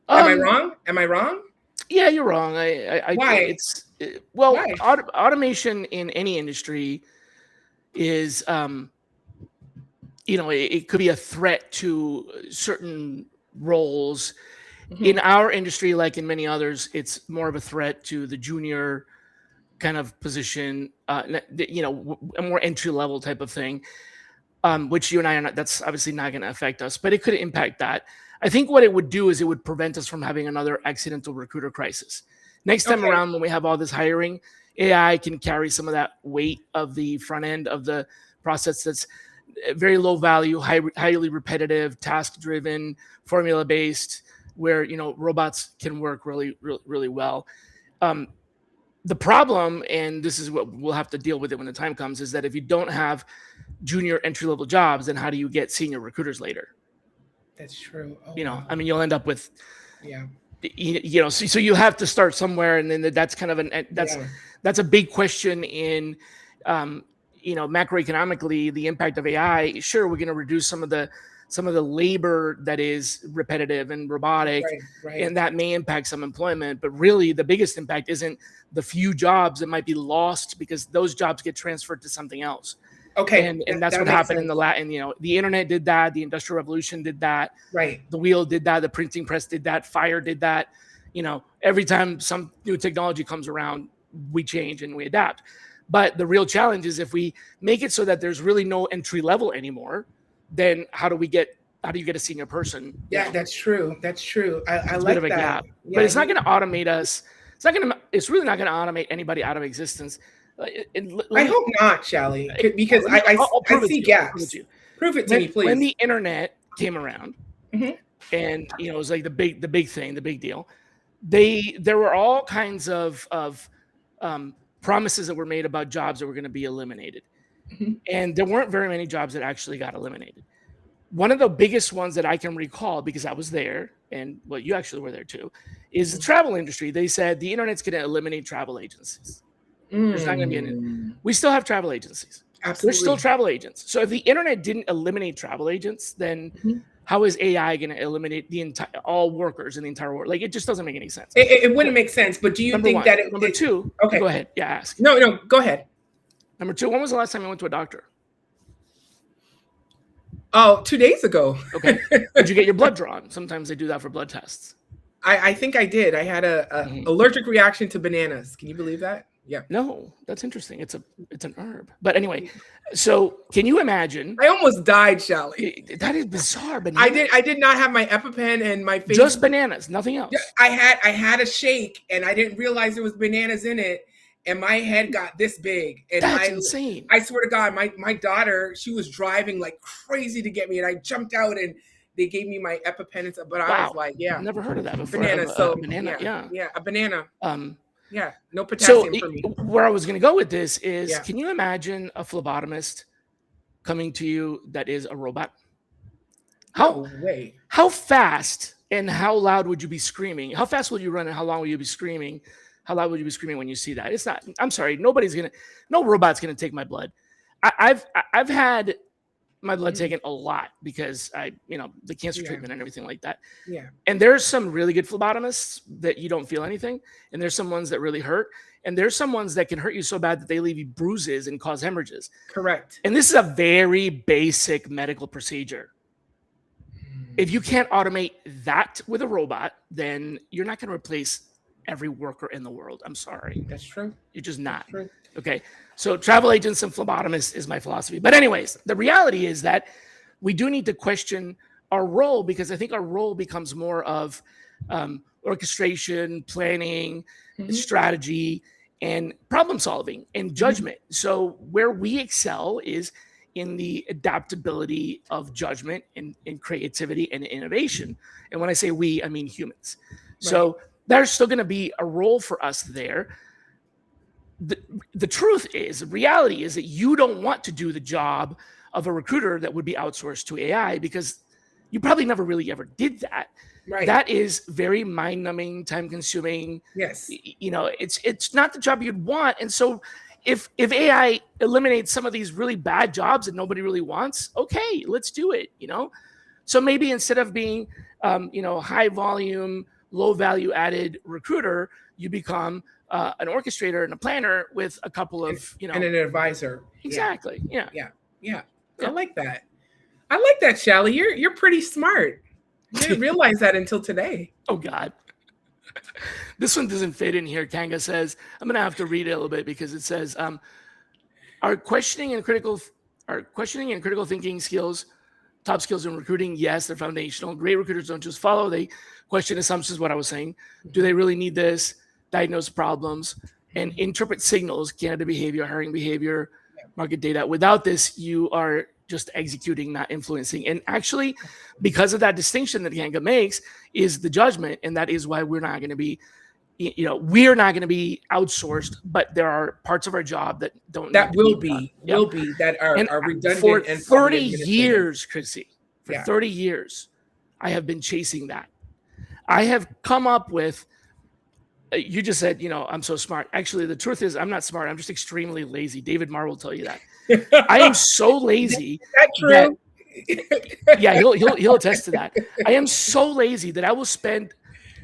[SPEAKER 2] Am I wrong?
[SPEAKER 1] Yeah, you're wrong.
[SPEAKER 2] Why?
[SPEAKER 1] Why? Automation in any industry is, it could be a threat to certain roles. Mm-hmm. In our industry, like in many others, it's more of a threat to the junior kind of position, a more entry level type of thing, which you and I are not. That's obviously not going to affect us, but it could impact that. I think what it would do is it would prevent us from having another accidental recruiter crisis. Next time around, when we have all this hiring, AI can carry some of that weight of the front end of the process that's very low value, highly repetitive, task driven, formula based, where robots can work really, really, really well. The problem, and this is what we'll have to deal with it when the time comes, is that if you don't have junior entry level jobs, then how do you get senior recruiters later?
[SPEAKER 2] That's true.
[SPEAKER 1] Wow. I mean, you'll end up with, so you have to start somewhere, and then that's kind of that's a big question in, macroeconomically, the impact of AI. Sure, we're going to reduce some of the labor that is repetitive and robotic, right. And that may impact some employment. But really, the biggest impact isn't the few jobs that might be lost, because those jobs get transferred to something else.
[SPEAKER 2] Okay,
[SPEAKER 1] and that's what happened in the Latin. The internet did that. The Industrial Revolution did that.
[SPEAKER 2] Right.
[SPEAKER 1] The wheel did that. The printing press did that. Fire did that. Every time some new technology comes around, we change and we adapt. But the real challenge is, if we make it so that there's really no entry level anymore, then how do you get a senior person?
[SPEAKER 2] Yeah, that's true. That's true. I like
[SPEAKER 1] a bit of a gap, but it's not going to automate us. It's really not going to automate anybody out of existence.
[SPEAKER 2] I hope not, Shelly, because I see gaps. Prove it to me, please.
[SPEAKER 1] When the internet came around, and it was like the big thing, the big deal. There were all kinds of promises that were made about jobs that were going to be eliminated. Mm-hmm. And there weren't very many jobs that actually got eliminated. One of the biggest ones that I can recall, because I was there, and you actually were there too, is the travel industry. They said the internet's going to eliminate travel agencies. There's not going to be we still have travel agencies.
[SPEAKER 2] Absolutely.
[SPEAKER 1] There's still travel agents. So if the internet didn't eliminate travel agents, then how is AI going to eliminate all workers in the entire world? Like, it just doesn't make any sense.
[SPEAKER 2] It wouldn't make sense. But do you think that
[SPEAKER 1] number two?
[SPEAKER 2] Okay,
[SPEAKER 1] go ahead. Yeah, ask.
[SPEAKER 2] No, go ahead.
[SPEAKER 1] Number two, when was the last time you went to a doctor?
[SPEAKER 2] Oh, 2 days ago.
[SPEAKER 1] Okay. Did you get your blood drawn? Sometimes they do that for blood tests.
[SPEAKER 2] I think I did. I had a allergic reaction to bananas. Can you believe that? Yeah.
[SPEAKER 1] No, that's interesting. It's an herb. But anyway, so can you imagine?
[SPEAKER 2] I almost died, Shelly.
[SPEAKER 1] That is bizarre. Bananas.
[SPEAKER 2] I did not have my EpiPen and my face.
[SPEAKER 1] Just bananas, nothing else.
[SPEAKER 2] I had a shake, and I didn't realize there was bananas in it, and my head got this big. And
[SPEAKER 1] that's insane.
[SPEAKER 2] I swear to God, my daughter, she was driving like crazy to get me, and I jumped out, and they gave me my EpiPen and stuff. But I was like, I've
[SPEAKER 1] never heard of that before.
[SPEAKER 2] Banana.
[SPEAKER 1] Banana.
[SPEAKER 2] Yeah, a banana. Yeah, no potassium for me.
[SPEAKER 1] Where I was going to go with this is, can you imagine a phlebotomist coming to you that is a robot?
[SPEAKER 2] No way.
[SPEAKER 1] How fast And how loud would you be screaming? How fast will you run and how long will you be screaming? How loud would you be screaming when you see that? It's not, I'm sorry, no robot's gonna take my blood. I've had my blood taken a lot because the cancer treatment and everything like that.
[SPEAKER 2] Yeah.
[SPEAKER 1] And there's some really good phlebotomists that you don't feel anything. And there's some ones that really hurt. And there's some ones that can hurt you so bad that they leave you bruises and cause hemorrhages.
[SPEAKER 2] Correct.
[SPEAKER 1] And this is a very basic medical procedure. If you can't automate that with a robot, then you're not going to replace every worker in the world. I'm sorry.
[SPEAKER 2] That's true.
[SPEAKER 1] You're just not. Okay. So travel agents and phlebotomists is my philosophy. But anyways, the reality is that we do need to question our role, because I think our role becomes more of orchestration, planning, strategy, and problem solving and judgment. So where we excel is in the adaptability of judgment and creativity and innovation. And when I say we, I mean humans. So there's still going to be a role for us there. The truth is, the reality is that you don't want to do the job of a recruiter that would be outsourced to AI, because you probably never really ever did that.
[SPEAKER 2] Right.
[SPEAKER 1] That is very mind-numbing, time-consuming.
[SPEAKER 2] Yes.
[SPEAKER 1] It's not the job you'd want. And so if AI eliminates some of these really bad jobs that nobody really wants, okay, let's do it. So maybe instead of being high volume, low value added recruiter, you become an orchestrator and a planner with a couple of and
[SPEAKER 2] an advisor.
[SPEAKER 1] Exactly. Yeah.
[SPEAKER 2] I like that. I like that, Shally. You're pretty smart. I didn't realize that until today.
[SPEAKER 1] Oh God. This one doesn't fit in here. Kanga says, I'm going to have to read it a little bit, because it says, are questioning and critical thinking skills, top skills in recruiting? Yes, they're foundational. Great recruiters don't just follow. They question assumptions, what I was saying. Do they really need this? Diagnose problems and interpret signals, candidate behavior, hiring behavior, market data. Without this, you are just executing, not influencing. And actually, because of that distinction that Kanga makes, is the judgment. And that is why we're not going to be, we're not going to be outsourced, but there are parts of our job that don't.
[SPEAKER 2] That will be that are redundant.
[SPEAKER 1] For 30 years, Chrissy, for 30 years, I have been chasing that. I have come up with, you just said, I'm so smart. Actually, the truth is I'm not smart. I'm just extremely lazy. David Marr will tell you that. I am so lazy.
[SPEAKER 2] Is that true?
[SPEAKER 1] Yeah, he'll attest to that. I am so lazy that I will spend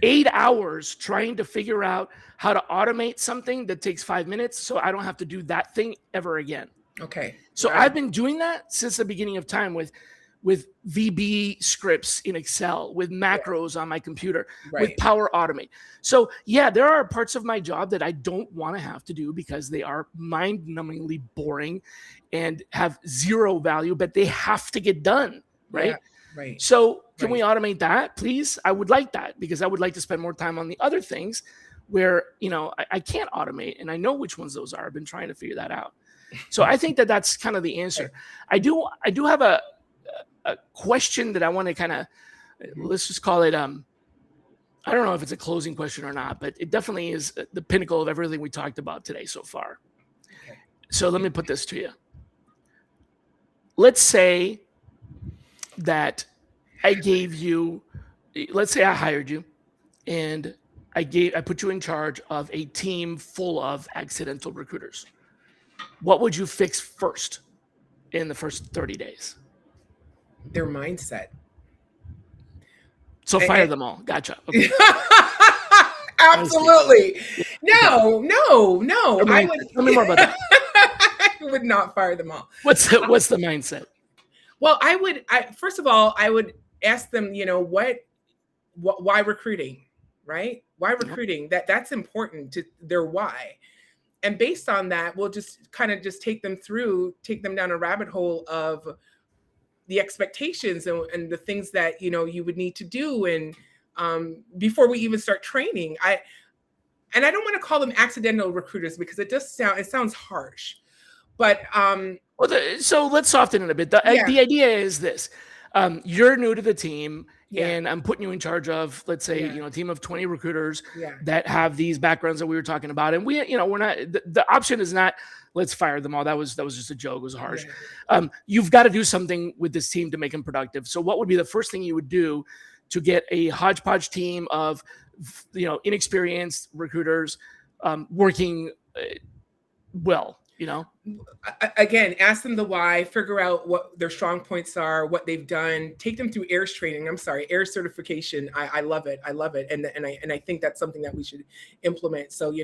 [SPEAKER 1] 8 hours trying to figure out how to automate something that takes 5 minutes, so I don't have to do that thing ever again.
[SPEAKER 2] Okay.
[SPEAKER 1] So I've been doing that since the beginning of time with VB scripts in Excel, with macros on my computer, with Power Automate. So yeah, there are parts of my job that I don't want to have to do because they are mind-numbingly boring and have zero value, but they have to get done, right?
[SPEAKER 2] Yeah, right.
[SPEAKER 1] So can we automate that, please? I would like that, because I would like to spend more time on the other things where, I can't automate, and I know which ones those are. I've been trying to figure that out. So I think that that's kind of the answer. I do have a question that I want to kind of, let's just call it, I don't know if it's a closing question or not, but it definitely is the pinnacle of everything we talked about today so far. Okay. So let me put this to you. Let's say that let's say I hired you and I put you in charge of a team full of accidental recruiters. What would you fix first in the first 30 days?
[SPEAKER 2] Their mindset.
[SPEAKER 1] So fire them all. Gotcha. Okay.
[SPEAKER 2] Absolutely. No.
[SPEAKER 1] Tell me more about that.
[SPEAKER 2] I would not fire them all.
[SPEAKER 1] What's the mindset?
[SPEAKER 2] Well, first of all, I would ask them, why recruiting, right? Why recruiting? That's important to their why. And based on that, we'll just kind of take them down a rabbit hole of the expectations and the things that, you would need to do. And before we even start training, I don't want to call them accidental recruiters, because it sounds harsh, but,
[SPEAKER 1] so let's soften it a bit. The idea is this, you're new to the team and I'm putting you in charge of, let's say, a team of 20 recruiters that have these backgrounds that we were talking about. And we're not, the option is not, let's fire them all. That was just a joke. It was harsh. You've got to do something with this team to make them productive. So what would be the first thing you would do to get a hodgepodge team of, inexperienced recruiters working well,
[SPEAKER 2] Again, ask them the why, figure out what their strong points are, what they've done, take them through AIRS training. AIRS certification. I love it. I love it. And I think that's something that we should implement. So,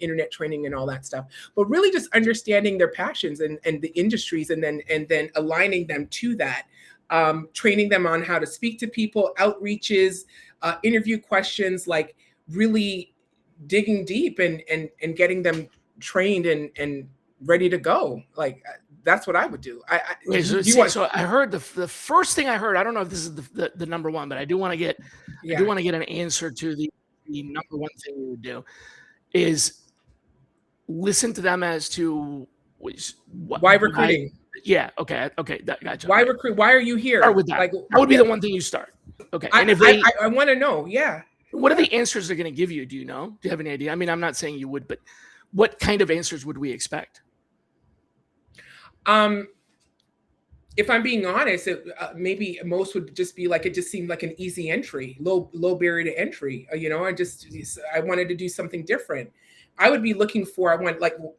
[SPEAKER 2] internet training and all that stuff, but really just understanding their passions and the industries, and then aligning them to that, training them on how to speak to people, outreaches, interview questions, like really digging deep and getting them trained and ready to go. Like, that's what I would do.
[SPEAKER 1] So I heard the first thing I heard, I don't know if this is the number one, but I do want to get an answer to the number one thing we would do is listen to them as to
[SPEAKER 2] why recruiting.
[SPEAKER 1] Okay. Gotcha.
[SPEAKER 2] Why recruit? Why are you here?
[SPEAKER 1] Start with that. Like, that would be the one thing you start. Okay. And
[SPEAKER 2] I want to know. Yeah.
[SPEAKER 1] What are the answers they're going to give you? Do you know? Do you have any idea? I mean, I'm not saying you would, but what kind of answers would we expect?
[SPEAKER 2] If I'm being honest, maybe most would just be like, it just seemed like an easy entry, low barrier to entry. I wanted to do something different. I would be looking for,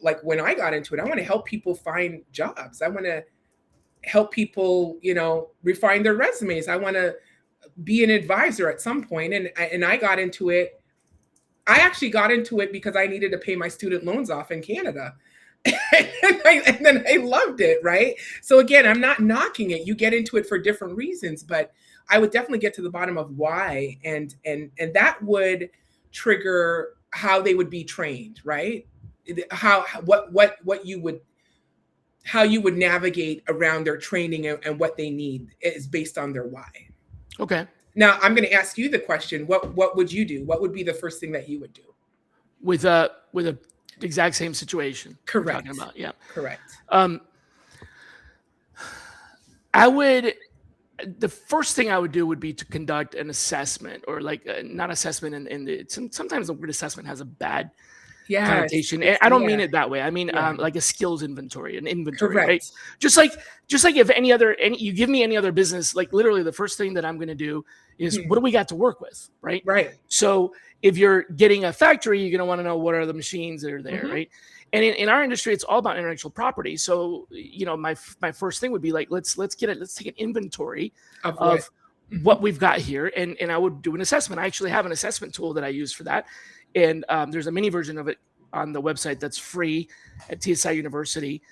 [SPEAKER 2] like when I got into it, I want to help people find jobs. I want to help people, refine their resumes. I want to be an advisor at some point. And I got into it. I actually got into it because I needed to pay my student loans off in Canada. and then I loved it, right? So again, I'm not knocking it. You get into it for different reasons, but I would definitely get to the bottom of why, and that would trigger how they would be trained, right? How you would navigate around their training and what they need is based on their why.
[SPEAKER 1] Okay.
[SPEAKER 2] Now I'm going to ask you the question: What would you do? What would be the first thing that you would do
[SPEAKER 1] with a exact same situation?
[SPEAKER 2] Correct.
[SPEAKER 1] Talking about, yeah.
[SPEAKER 2] Correct.
[SPEAKER 1] The first thing I would do would be to conduct an assessment, or like not assessment, sometimes the word assessment has a bad connotation. I don't mean it that way. I mean like a skills inventory, an inventory,
[SPEAKER 2] Correct.
[SPEAKER 1] right? Just like if you give me any other business, like literally the first thing that I'm going to do is what do we got to work with, right?
[SPEAKER 2] Right.
[SPEAKER 1] So if you're getting a factory, you're going to want to know what are the machines that are there, right? And in our industry, it's all about intellectual property. So, my first thing would be like, let's take an inventory of what we've got here. And I would do an assessment. I actually have an assessment tool that I use for that. And there's a mini version of it on the website that's free at TSI University.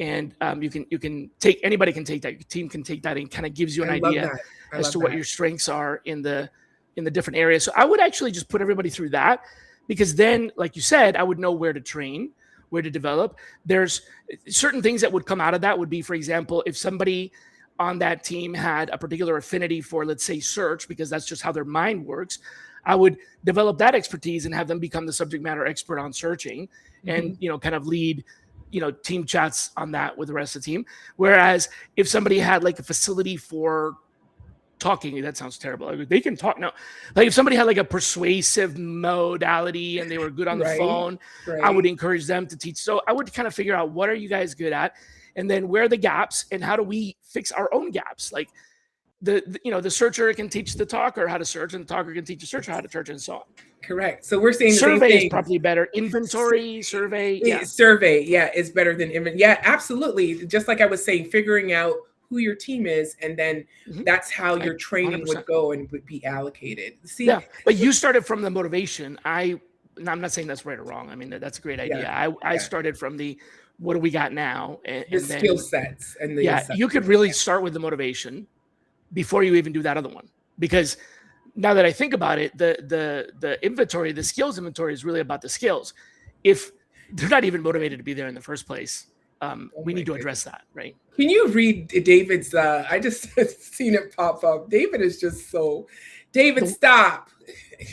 [SPEAKER 1] And anybody can take that. Your team can take that, and kind of gives you an idea as to what your strengths are in the different areas. So I would actually just put everybody through that, because then, like you said, I would know where to train, where to develop. There's certain things that would come out of that would be, for example, if somebody on that team had a particular affinity for, let's say, search, because that's just how their mind works, I would develop that expertise and have them become the subject matter expert on searching, and, kind of lead, team chats on that with the rest of the team. Whereas if somebody had like a facility for talking, that sounds terrible. They can talk now. Like if somebody had like a persuasive modality and they were good on the phone, I would encourage them to teach. So I would kind of figure out, what are you guys good at? And then where are the gaps, and how do we fix our own gaps? Like the searcher can teach the talker how to search, and the talker can teach the searcher how to search, and so on.
[SPEAKER 2] Correct. So we're saying
[SPEAKER 1] survey is probably better. Inventory, survey.
[SPEAKER 2] Survey, is better than inventory. Yeah, absolutely. Just like I was saying, figuring out who your team is, and then that's how your training 100%. Would go and would be allocated.
[SPEAKER 1] But you started from the motivation. I'm not saying that's right or wrong. I mean, that's a great idea. I started from the, what do we got now? And
[SPEAKER 2] the skill sets. And
[SPEAKER 1] you could really start with the motivation before you even do that other one. Because now that I think about it, the inventory, the skills inventory is really about the skills. If they're not even motivated to be there in the first place, we need to address that, right?
[SPEAKER 2] Can you read David's? I just seen it pop up. David is just so. David, stop.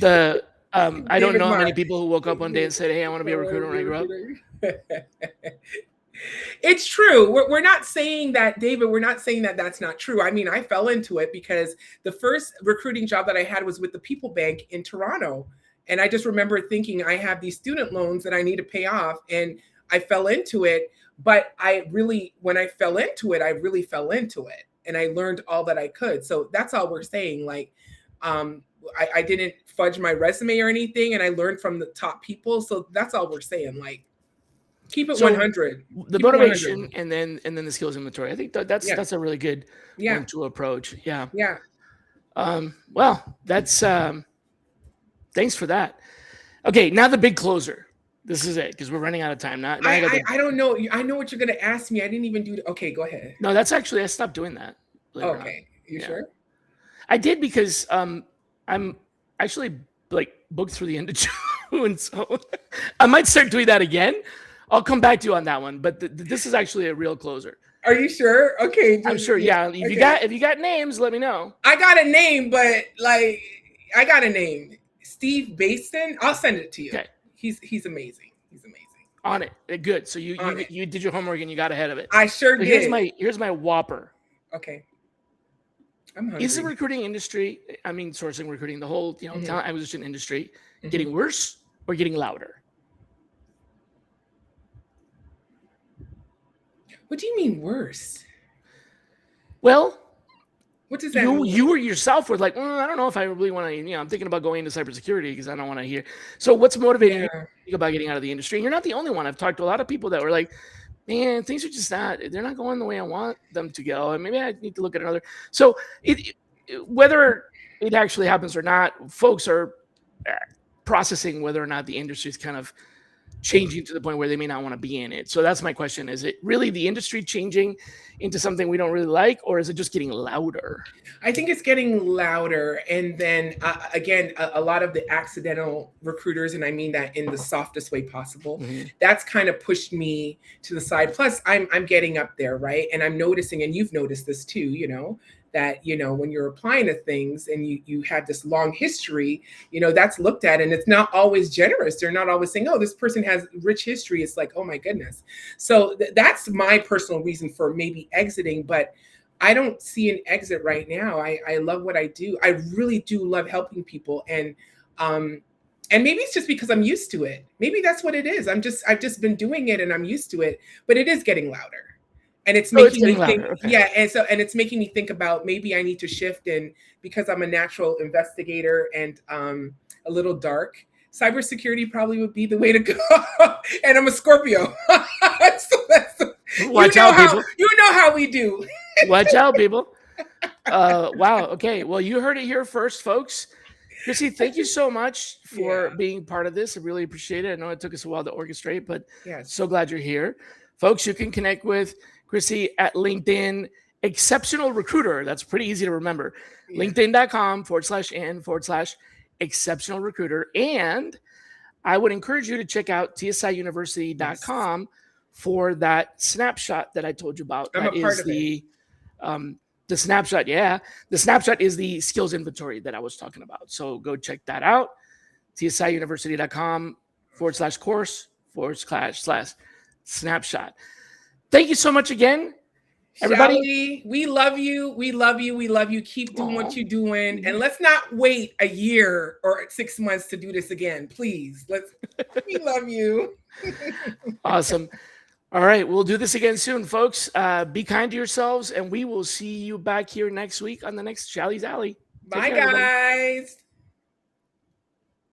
[SPEAKER 1] I don't know how many people who woke up one day and said, "Hey, I want to be a recruiter when I grow up."
[SPEAKER 2] It's true. We're not saying that, David. We're not saying that that's not true. I mean, I fell into it because the first recruiting job that I had was with the People Bank in Toronto, and I just remember thinking, I have these student loans that I need to pay off, and I fell into it. But when I fell into it, I really fell into it, and I learned all that I could. So that's all we're saying. Like, I didn't fudge my resume or anything, and I learned from the top people. So that's all we're saying. Like, keep it 100.
[SPEAKER 1] The
[SPEAKER 2] Keep
[SPEAKER 1] motivation,
[SPEAKER 2] it 100.
[SPEAKER 1] and then the skills inventory. I think that's a really good one to approach. Yeah.
[SPEAKER 2] Yeah.
[SPEAKER 1] Well, that's thanks for that. Okay, now the big closer. This is it, because we're running out of time. Now
[SPEAKER 2] I don't know. I know what you're gonna ask me. I didn't even do. Okay, go ahead.
[SPEAKER 1] No, that's actually, I stopped doing that.
[SPEAKER 2] Okay, you sure?
[SPEAKER 1] I did, because I'm actually like booked through the end of June, so I might start doing that again. I'll come back to you on that one, but this is actually a real closer.
[SPEAKER 2] Are you sure? Okay,
[SPEAKER 1] I'm sure. Yeah, if you got names, let me know.
[SPEAKER 2] I got a name, but like, I got a name. Steve Basin. I'll send it to you. Okay. He's amazing. He's amazing.
[SPEAKER 1] On it. Good. So you did your homework and you got ahead of it.
[SPEAKER 2] I sure did.
[SPEAKER 1] Here's my whopper.
[SPEAKER 2] Okay. I'm hungry.
[SPEAKER 1] Is the recruiting industry, I mean sourcing, recruiting, the whole talent acquisition industry, getting worse or getting louder?
[SPEAKER 2] What do you mean worse?
[SPEAKER 1] Well,
[SPEAKER 2] what does that mean?
[SPEAKER 1] You or yourself were like, I don't know if I really want to, I'm thinking about going into cybersecurity because I don't want to hear. So what's motivating you to think about getting out of the industry? And you're not the only one. I've talked to a lot of people that were like, man, things are just they're not going the way I want them to go. And maybe I need to look at another. So whether it actually happens or not, folks are processing whether or not the industry is kind of changing to the point where they may not want to be in it. So that's my question. Is it really the industry changing into something we don't really like, or is it just getting louder?
[SPEAKER 2] I think it's getting louder. And then again, a lot of the accidental recruiters, and I mean that in the softest way possible, that's kind of pushed me to the side. Plus I'm getting up there, right? And I'm noticing, and you've noticed this too, that, when you're applying to things and you had this long history, that's looked at, and it's not always generous. They're not always saying, oh, this person has rich history. It's like, oh my goodness. So that's my personal reason for maybe exiting, but I don't see an exit right now. I love what I do. I really do love helping people. And maybe it's just because I'm used to it. Maybe that's what it is. I've just been doing it and I'm used to it, but it is getting louder. And it's making me think, and it's making me think about maybe I need to shift. And because I'm a natural investigator and a little dark, cybersecurity probably would be the way to go. And I'm a Scorpio.
[SPEAKER 1] Watch out, people.
[SPEAKER 2] You know how we do.
[SPEAKER 1] Watch out, people. Wow. Okay. Well, you heard it here first, folks. Chrissy, thank you so much for being part of this. I really appreciate it. I know it took us a while to orchestrate, but so glad you're here. Folks, you can connect with Chrissy at LinkedIn, Exceptional Recruiter. That's pretty easy to remember. LinkedIn.com/n/exceptional recruiter. And I would encourage you to check out tsiuniversity.com for that snapshot that I told you about.
[SPEAKER 2] I'm a part of it.
[SPEAKER 1] The snapshot. Yeah. The snapshot is the skills inventory that I was talking about. So go check that out. tsiuniversity.com/course/snapshot. Thank you so much again, everybody.
[SPEAKER 2] We love you. We love you. We love you. Keep doing what you're doing. And let's not wait a year or 6 months to do this again. Please. We love you.
[SPEAKER 1] Awesome. All right. We'll do this again soon, folks. Be kind to yourselves, and we will see you back here next week on the next Shally's Alley.
[SPEAKER 2] Bye, guys.